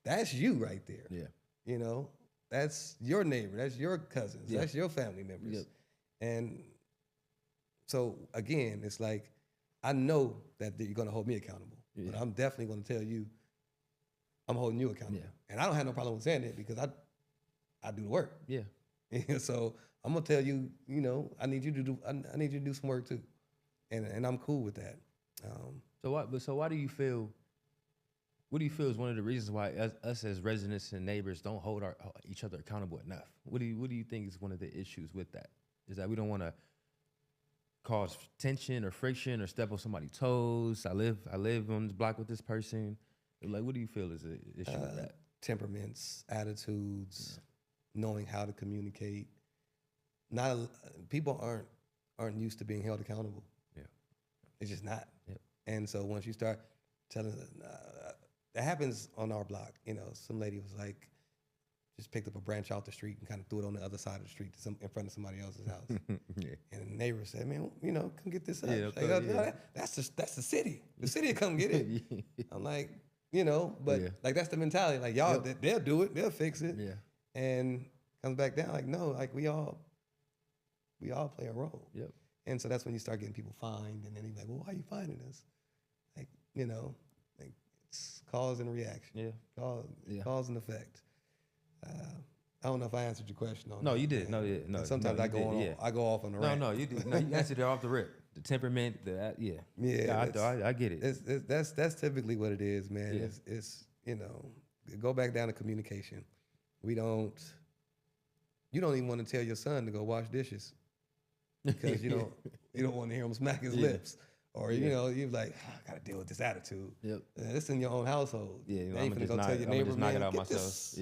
that's you right there. Yeah. You know, that's your neighbor. That's your cousins. That's your family members. Yep. And so, again, it's like, I know that you're going to hold me accountable. Yeah. But I'm definitely going to tell you, I'm holding you accountable. Yeah. And I don't have no problem with saying it because I do the work. Yeah. So I'm going to tell you, you know, I need you to do some work too. And I'm cool with that. So why do you feel, what do you feel is one of the reasons why us as residents and neighbors don't hold each other accountable enough? What do you think is one of the issues with that? Is that we don't want to cause tension or friction or step on somebody's toes? I live on this block with this person. Like, what do you feel is an issue with that? Temperaments, attitudes, knowing how to communicate. People aren't used to being held accountable. Yeah, it's just not. Yep. And so once you start telling, that happens on our block. You know, some lady was like, just picked up a branch off the street and kind of threw it on the other side of the street in front of somebody else's house. And the neighbor said, man, you know, come get this up. That's the city. The city will come get it. I'm like, you know, but like, that's the mentality. Like, y'all, they'll do it. They'll fix it. Yeah. And comes back down like, no, like, we all play a role. Yep. And so that's when you start getting people fined, and then you're like, well, why are you finding us? Like, you know, like, it's cause and reaction. Yeah. Cause and effect. I don't know if I answered your question on that. No, you did. No. Sometimes I go off on the rant. No, you did. No, you answered it off the rip. The temperament, I get it. That's typically what it is, man. Yeah. It's you know, go back down to communication. You don't even want to tell your son to go wash dishes because you don't want to hear him smack his lips. Or, you know, you're like, I got to deal with this attitude. Yep. It's in your own household. Yeah, you know, I'm going to go tell your neighbor, man, knock it out myself.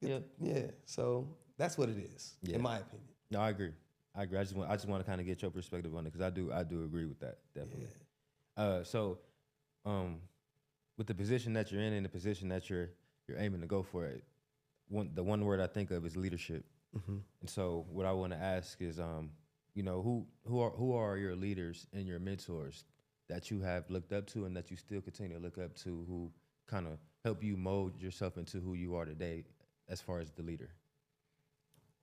Yeah. So that's what it is, in my opinion. No, I agree. I just want to kind of get your perspective on it, because I do agree with that, definitely. Yeah. So, with the position that you're in and the position that you're aiming to go for, the one word I think of is leadership. Mm-hmm. And so, what I want to ask is, you know, who are your leaders and your mentors that you have looked up to and that you still continue to look up to, who kind of help you mold yourself into who you are today as far as the leader?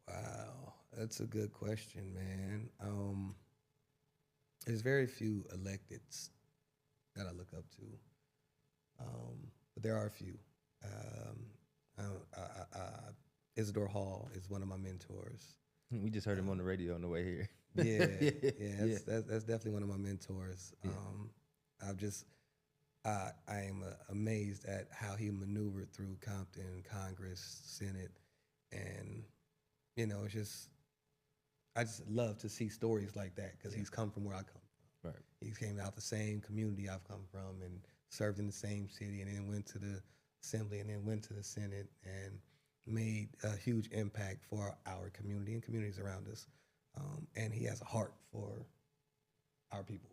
Wow, that's a good question, man. There's very few electeds that I look up to, but there are a few. Isidore Hall is one of my mentors. We just heard him on the radio on the way here. That's definitely one of my mentors. Yeah. I am amazed at how he maneuvered through Compton, Congress, Senate, and you know, I just love to see stories like that, because he's come from where I come from. Right. He came out the same community I've come from and served in the same city, and then went to the Assembly, and then went to the Senate, and made a huge impact for our community and communities around us. And he has a heart for our people.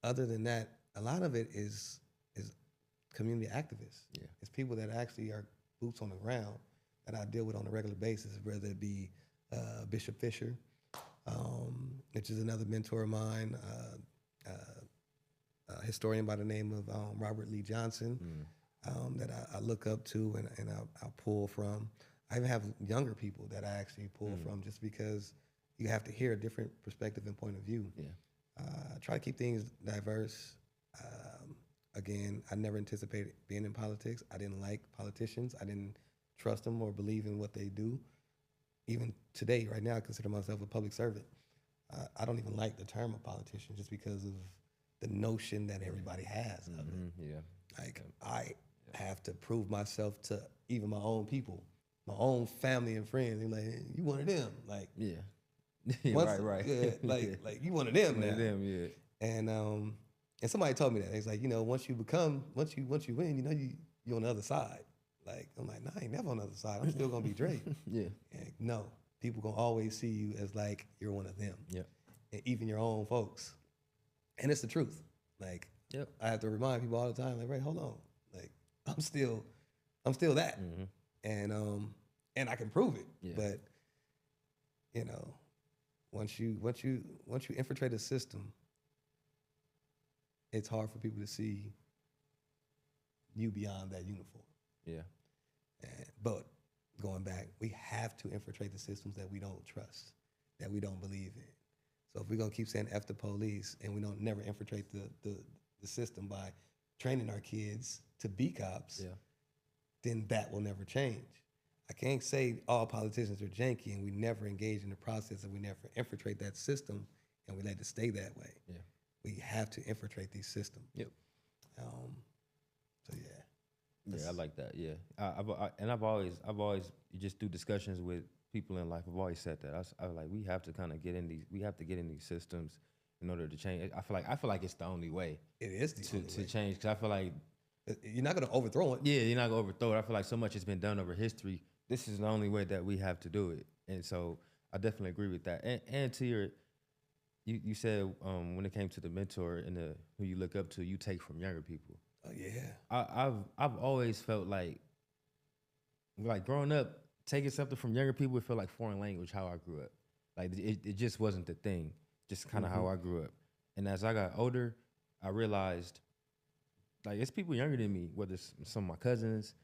Other than that, a lot of it is community activists. Yeah. It's people that actually are boots on the ground that I deal with on a regular basis, whether it be Bishop Fisher, which is another mentor of mine, a historian by the name of Robert Lee Johnson, that I look up to and I pull from. I even have younger people that I actually pull from just because you have to hear a different perspective and point of view. Yeah. Try to keep things diverse. Again, I never anticipated being in politics. I didn't like politicians. I didn't trust them or believe in what they do. Even today, right now, I consider myself a public servant. I don't even like the term of politician just because of the notion that everybody has of it. Yeah. Like, I have to prove myself to even my own people, my own family and friends. They're like, hey, you one of them. Like, Yeah. right. Yeah, like you one of them now. One of them, yeah. And somebody told me that. It's like, once you win, you're on the other side. Like, I'm like, nah, I ain't never on the other side. I'm still gonna be Drake. Yeah. And no, people gonna always see you as like you're one of them. Yeah. And even your own folks. And it's the truth. Like, yep. I have to remind people all the time, like, right, hold on. Like, I'm still that. And I can prove it. Yeah. But, once you infiltrate a system, it's hard for people to see you beyond that uniform. Yeah. But going back, we have to infiltrate the systems that we don't trust, that we don't believe in. So if we're gonna keep saying F the police and we don't never infiltrate the system by training our kids to be cops, then that will never change. I can't say all politicians are janky and we never engage in the process and we never infiltrate that system and we let it stay that way. Yeah. We have to infiltrate these systems. Yep. So yeah. Yeah, I like that. Yeah, I've always you just do discussions with people in life. I've always said that. I was like, we have to kind of get in these systems in order to change. I feel like it's the only way. It is the only way to change, because I feel like you're not gonna overthrow it. Yeah, you're not gonna overthrow it. I feel like so much has been done over history. This is the only way that we have to do it, and so I definitely agree with that. And to you said when it came to the mentor and who you look up to, you take from younger people. Oh yeah. I've always felt like growing up, taking something from younger people, it felt like foreign language. How I grew up, like it just wasn't the thing. Just kind of how I grew up. And as I got older, I realized like it's people younger than me, whether it's some of my cousins,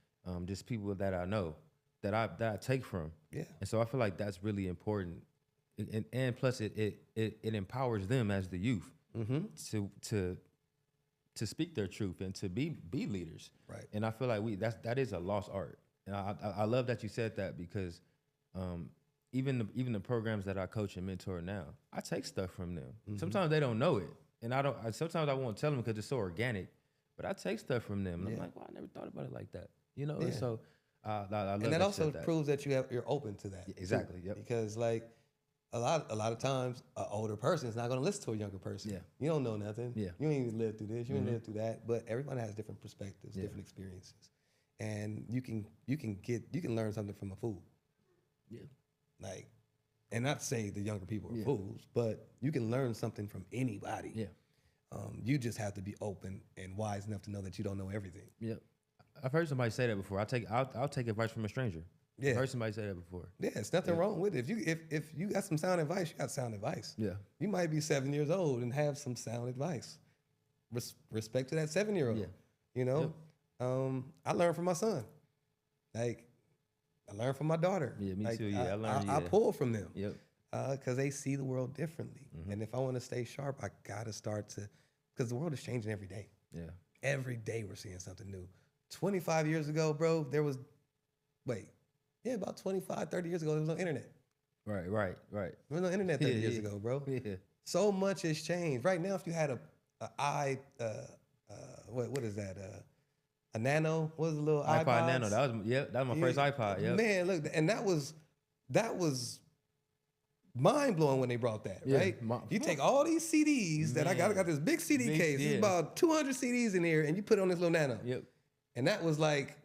just people that I know that I take from. Yeah. And so I feel like that's really important. And plus it empowers them as the youth to speak their truth and to be leaders. Right. And I feel like that is a lost art. And I love that you said that, because even the programs that I coach and mentor now, I take stuff from them. Sometimes they don't know it, and sometimes I won't tell them because it's so organic. But I take stuff from them, and I'm like, well, I never thought about it like that, Yeah. And so I love and that also proves that you're open to that. Yeah, exactly. Yep. Because like a lot of times, an older person is not going to listen to a younger person. Yeah. You don't know nothing. Yeah. You ain't even lived through this. You ain't lived through that. But everybody has different perspectives, different experiences, and you can learn something from a fool. Yeah. Like, and not say the younger people are fools, but you can learn something from anybody. Yeah. You just have to be open and wise enough to know that you don't know everything. Yeah. I've heard somebody say that before. I'll take advice from a stranger. Yeah. I've heard somebody say that before. Yeah, it's nothing wrong with it. If you got some sound advice, you got sound advice. Yeah. You might be 7 years old and have some sound advice. Respect to that 7-year-old. Yeah. You know? Yep. I learned from my son. Like, I learned from my daughter. Yeah, me like, too. Yeah, I pull from them. Yep. Because they see the world differently. And if I want to stay sharp, I got to start to, because the world is changing every day. Yeah. Every day we're seeing something new. 25 years ago, bro, about 25, 30 years ago, there was no internet. Right. There was no internet 30 years ago, bro. Yeah. So much has changed. Right now, if you had what is that? A Nano? What was the little iPod? iPod Nano. That was my first iPod. Yeah. Man, look, and that was mind blowing when they brought that, right? You take all these CDs that I got this big CD case. There's about 200 CDs in here, and you put it on this little Nano. Yep. And that was like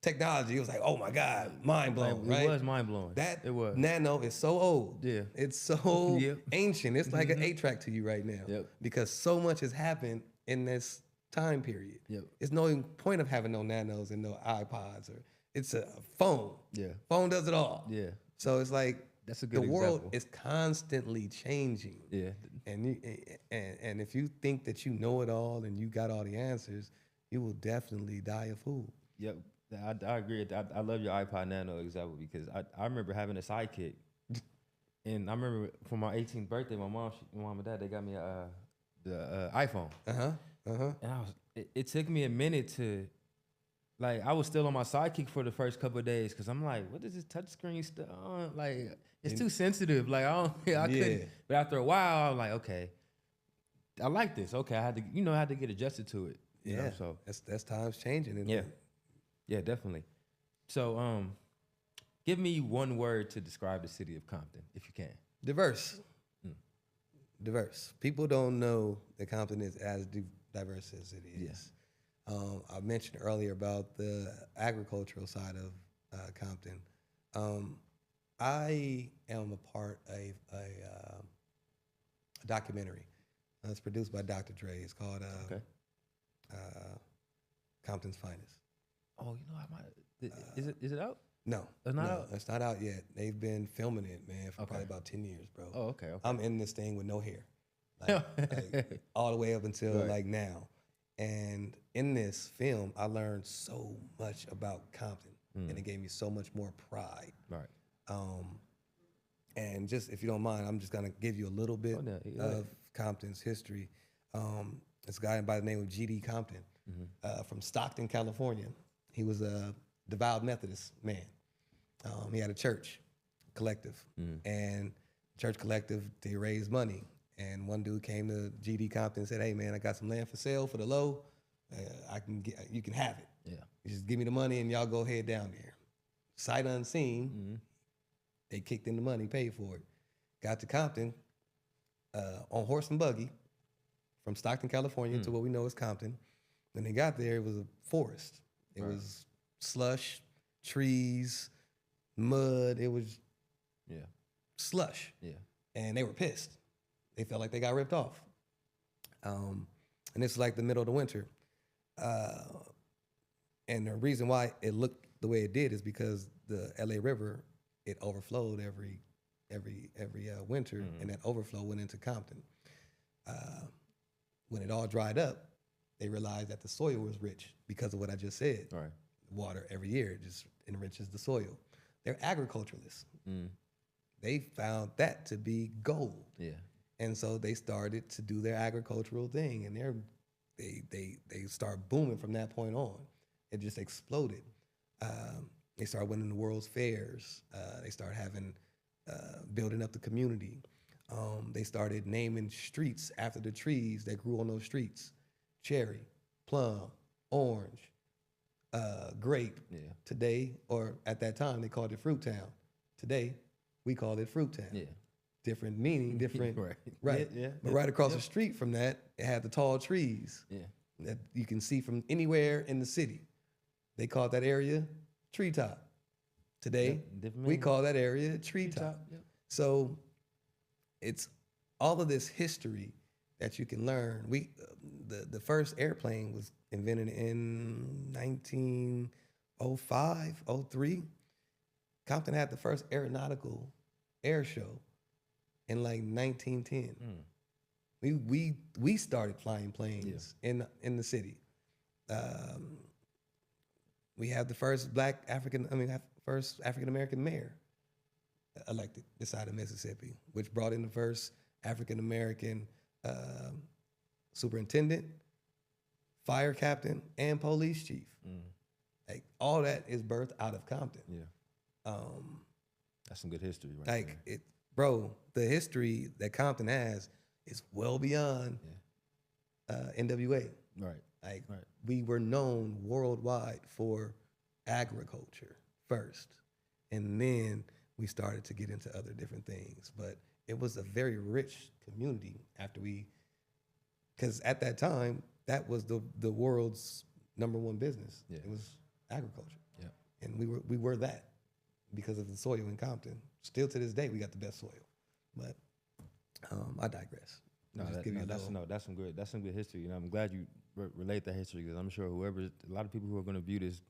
technology. It was like, oh my God, mind blown, right? It was mind blowing. It was. Nano is so old. Yeah. It's so ancient. It's like an 8-track to you right now. Yep. Because so much has happened in this time period. Yep. It's no point of having no nanos and no iPods, or it's a phone. Yeah. Phone does it all. Yeah. So it's like That's a good the world example. is constantly changing. Yeah. And if you think that you know it all and you got all the answers, you will definitely die a fool. Yep. I agree. I love your iPod Nano example because I remember having a sidekick, and I remember for my 18th birthday, my mom and dad, they got me the iPhone. And it took me a minute to, like, I was still on my sidekick for the first couple of days because I'm like, what is this touchscreen stuff on? Like, it's too sensitive. Like, I couldn't. But after a while, I'm like, okay, I like this. Okay, I had to get adjusted to it. You know, so that's times changing. Isn't it? Yeah, definitely. So, give me one word to describe the city of Compton, if you can. Diverse. Diverse. People don't know that Compton is as diverse as it is. I mentioned earlier about the agricultural side of Compton. I am a part of a documentary. It's produced by Dr. Dre. It's called Compton's Finest. Oh, you know, I might. Is it out? No, it's not out. It's not out yet. They've been filming it, man, for probably about 10 years, bro. Oh, okay. I'm in this thing with no hair, like all the way up until like now. And in this film, I learned so much about Compton, and it gave me so much more pride. Right. And just if you don't mind, I'm just gonna give you a little bit of Compton's history. This guy by the name of G.D. Compton, from Stockton, California. He was a devout Methodist man. He had a church collective, and church collective, they raised money. And one dude came to G.D. Compton and said, "Hey man, I got some land for sale for the low. You can have it. Yeah. You just give me the money and y'all go ahead down there." Sight unseen, they kicked in the money, paid for it. Got to Compton on horse and buggy from Stockton, California to what we know as Compton. When they got there, it was a forest. It was slush, trees, mud. It was slush. Yeah. And they were pissed. They felt like they got ripped off. And it's like the middle of the winter. And the reason why it looked the way it did is because the LA River, it overflowed every winter, and that overflow went into Compton. When it all dried up, they realized that the soil was rich because of what I just said. Right. Water every year just enriches the soil. They're agriculturalists. They found that to be gold. Yeah. And so they started to do their agricultural thing, and they start booming from that point on. It just exploded. They started winning the world's fairs. They started having building up the community. They started naming streets after the trees that grew on those streets: cherry, plum, orange, grape. Yeah. Today, or at that time, they called it Fruit Town. Today, we call it Fruit Town. Yeah. Different meaning, different. Right. Yeah. But right across the street from that, it had the tall trees. Yeah. That you can see from anywhere in the city. They called that area Treetop. Today, we call that area Treetop. Yep. So it's all of this history that you can learn. The first airplane was invented in 1905, 03. Compton had the first aeronautical air show in like 1910. We started flying planes in the city. We have the first first African American mayor elected this side of Mississippi, which brought in the first African American superintendent, fire captain, and police chief. Like all that is birthed out of Compton. Yeah. That's some good history, right? Like bro, the history that Compton has is well beyond NWA. Right. Like we were known worldwide for agriculture first, and then we started to get into other different things. But it was a very rich community because at that time that was the world's #1 business. Yeah. It was agriculture. Yeah. And we were that because of the soil in Compton. Still to this day, we got the best soil. But I digress. That's some good history, and I'm glad you relate that history because I'm sure a lot of people who are going to view this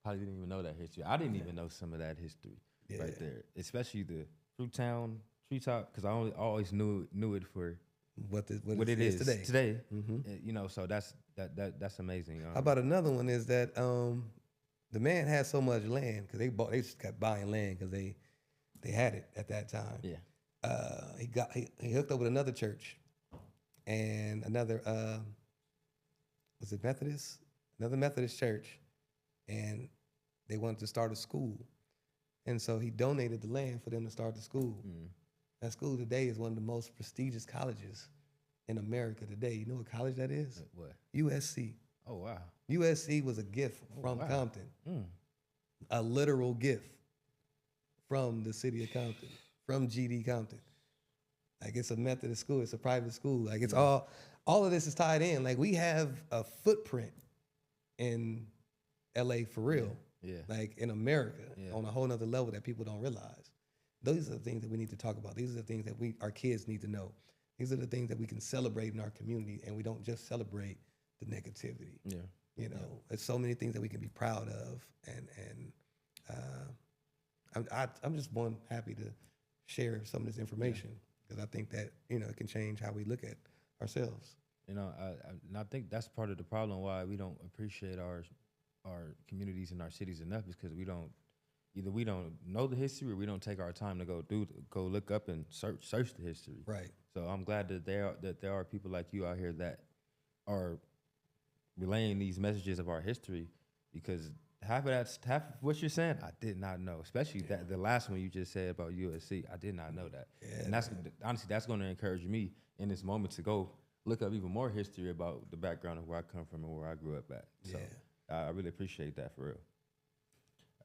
probably didn't even know that history. I didn't even know some of that history right there, especially the Fruittown treetop because I always knew it for what it is today. Mm-hmm. So that's amazing. How about another one is that the man had so much land because they just kept buying land because they had it at that time. Yeah. He hooked up with another church and another was it Methodist? Another Methodist church, and they wanted to start a school, and so he donated the land for them to start the school. That school today is one of the most prestigious colleges in America today. You know what college that is? What? USC. Oh wow. USC was a gift from Compton, a literal gift from the city of Compton, from GD Compton. Like it's a Methodist school, it's a private school. Like it's all of this is tied in. Like we have a footprint in LA for real. Yeah. Like in America on a whole nother level that people don't realize. Those are the things that we need to talk about. These are the things that our kids need to know. These are the things that we can celebrate in our community, and we don't just celebrate the negativity. Yeah. You know, there's so many things that we can be proud of, and I'm just happy to share some of this information because I think that it can change how we look at ourselves. And I think that's part of the problem why we don't appreciate our communities and our cities enough is because we don't know the history or we don't take our time to go look up and search the history. Right. So I'm glad that there are people like you out here that are relaying these messages of our history because half of what you're saying I did not know, especially that the last one you just said about USC. I did not know that. Yeah, and that's going to encourage me in this moment to go look up even more history about the background of where I come from and where I grew up at. So I really appreciate that for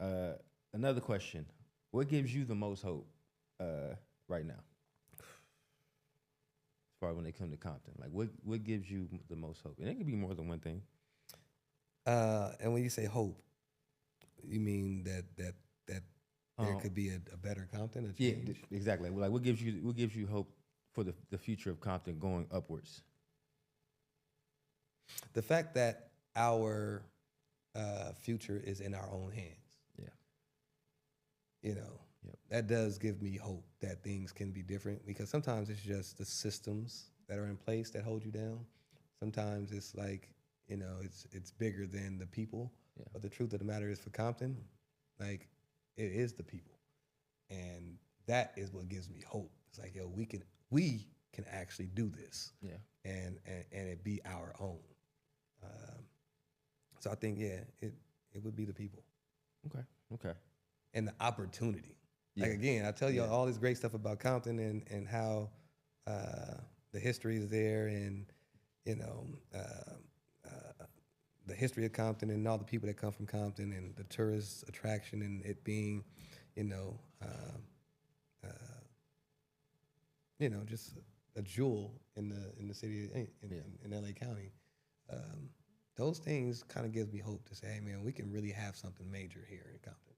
real. Another question: what gives you the most hope right now? As far as when they come to Compton, like what gives you the most hope? And it could be more than one thing. And when you say hope, you mean that there could be a better Compton, a change? Yeah, exactly. Like what gives you hope for the future of Compton going upwards? The fact that our future is in our own hands. Yeah. That does give me hope that things can be different because sometimes it's just the systems that are in place that hold you down. Sometimes it's like, it's bigger than the people. Yeah. But the truth of the matter is for Compton, like it is the people. And that is what gives me hope. It's like, we can actually do this. Yeah. And it be our own. So I think, it would be the people. Okay. And the opportunity. Like again, I tell you all this great stuff about Compton and how the history is there and the history of Compton and all the people that come from Compton and the tourist attraction and it being, just a jewel in the city in LA County. Those things kind of gives me hope to say, hey man, we can really have something major here in Compton.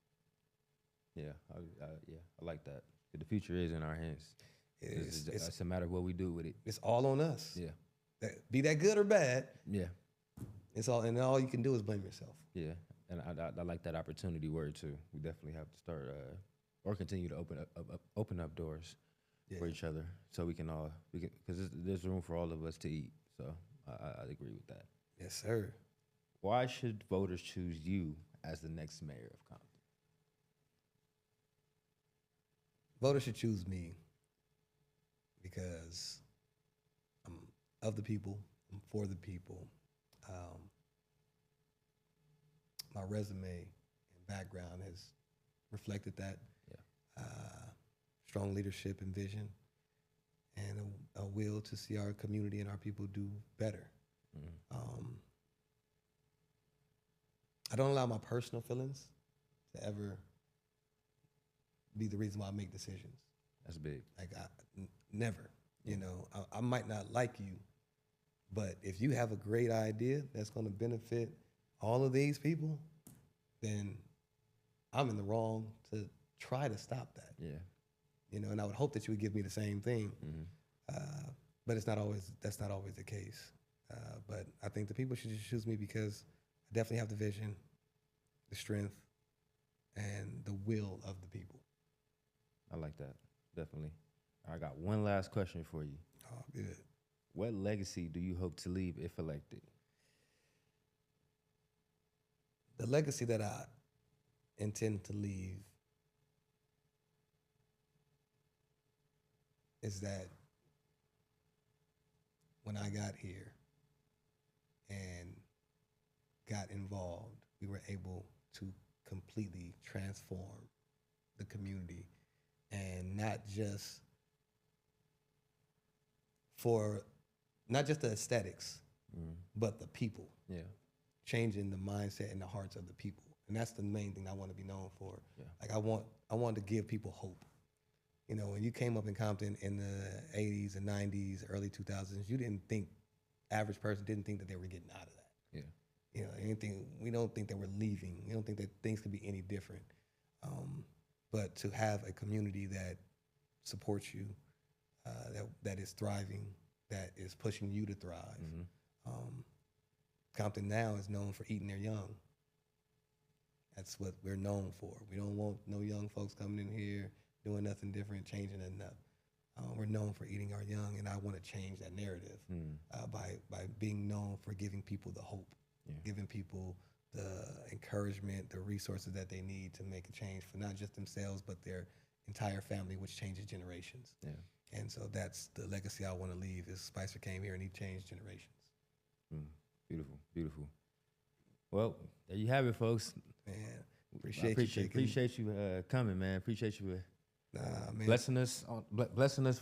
I like that. The future is in our hands. It's a matter of what we do with it. It's all on us. Yeah. Be that good or bad. Yeah. It's all you can do is blame yourself. Yeah, and I like that opportunity word too. We definitely have to start or continue to open up doors for each other, so we can because there's room for all of us to eat. So I agree with that. Yes, sir. Why should voters choose you as the next mayor of Compton? Voters should choose me because I'm of the people, I'm for the people. My resume and background has reflected that. Yeah. Strong leadership and vision, and a will to see our community and our people do better. Mm-hmm. I don't allow my personal feelings to ever be the reason why I make decisions. That's big. Like never. I might not like you, but if you have a great idea that's going to benefit all of these people, then I'm in the wrong to try to stop that. Yeah. And I would hope that you would give me the same thing. Mm-hmm. But that's not always the case. But I think the people should just choose me because I definitely have the vision, the strength, and the will of the people. I like that. Definitely. I got one last question for you. Oh, good. What legacy do you hope to leave if elected? The legacy that I intend to leave is that when I got here and got involved, we were able to completely transform the community, and not just the aesthetics, but the people. Yeah. Changing the mindset and the hearts of the people, and that's the main thing I want to be known for. Yeah. Like I want to give people hope. You know, when you came up in Compton in the 80s and 90s, early 2000s, average person didn't think that they were getting out of that. Yeah. You know, we don't think that we're leaving. We don't think that things could be any different. But to have a community that supports you, that is thriving, that is pushing you to thrive. Compton now is known for eating their young. That's what we're known for. We don't want no young folks coming in here doing nothing different, changing enough. We're known for eating our young, and I want to change that narrative by being known for giving people the hope, giving people the encouragement, the resources that they need to make a change for not just themselves, but their entire family, which changes generations. Yeah. And so that's the legacy I want to leave is Spicer came here and he changed generations. Beautiful, beautiful. Well, there you have it, folks. Man, appreciate you coming, man. Appreciate you man. blessing us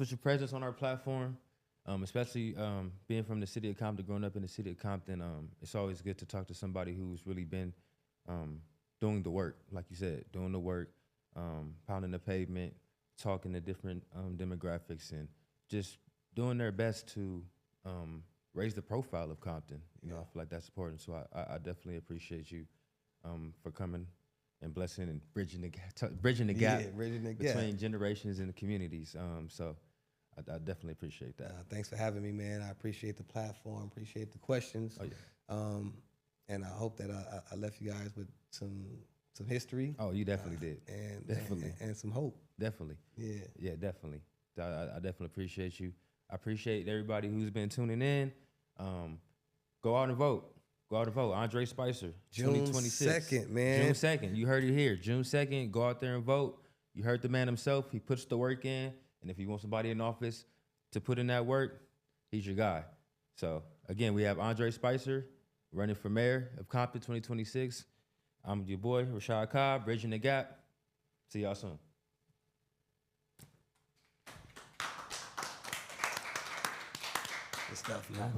with your presence on our platform. Especially being from the city of Compton, growing up in the city of Compton, it's always good to talk to somebody who's really been doing the work, like you said, doing the work, pounding the pavement, talking to different demographics, and just doing their best to raise the profile of Compton. You know, I feel like that's important. So I definitely appreciate you for coming and blessing and bridging the gap between generations and the communities. So I definitely appreciate that. Thanks for having me, man. I appreciate the platform, appreciate the questions. Oh, yeah. And I hope that I left you guys with some history. Oh, you definitely did. And some hope. Definitely. Yeah. Yeah, definitely. I definitely appreciate you. I appreciate everybody who's been tuning in. Go out and vote. Go out and vote. Andre Spicer, June 2026. 2nd, man. June 2nd. You heard it here. June 2nd. Go out there and vote. You heard the man himself. He puts the work in. And if you want somebody in office to put in that work, he's your guy. So, again, we have Andre Spicer running for mayor of Compton 2026. I'm your boy, Rashad Cobb, bridging the gap. See y'all soon. Good stuff, man.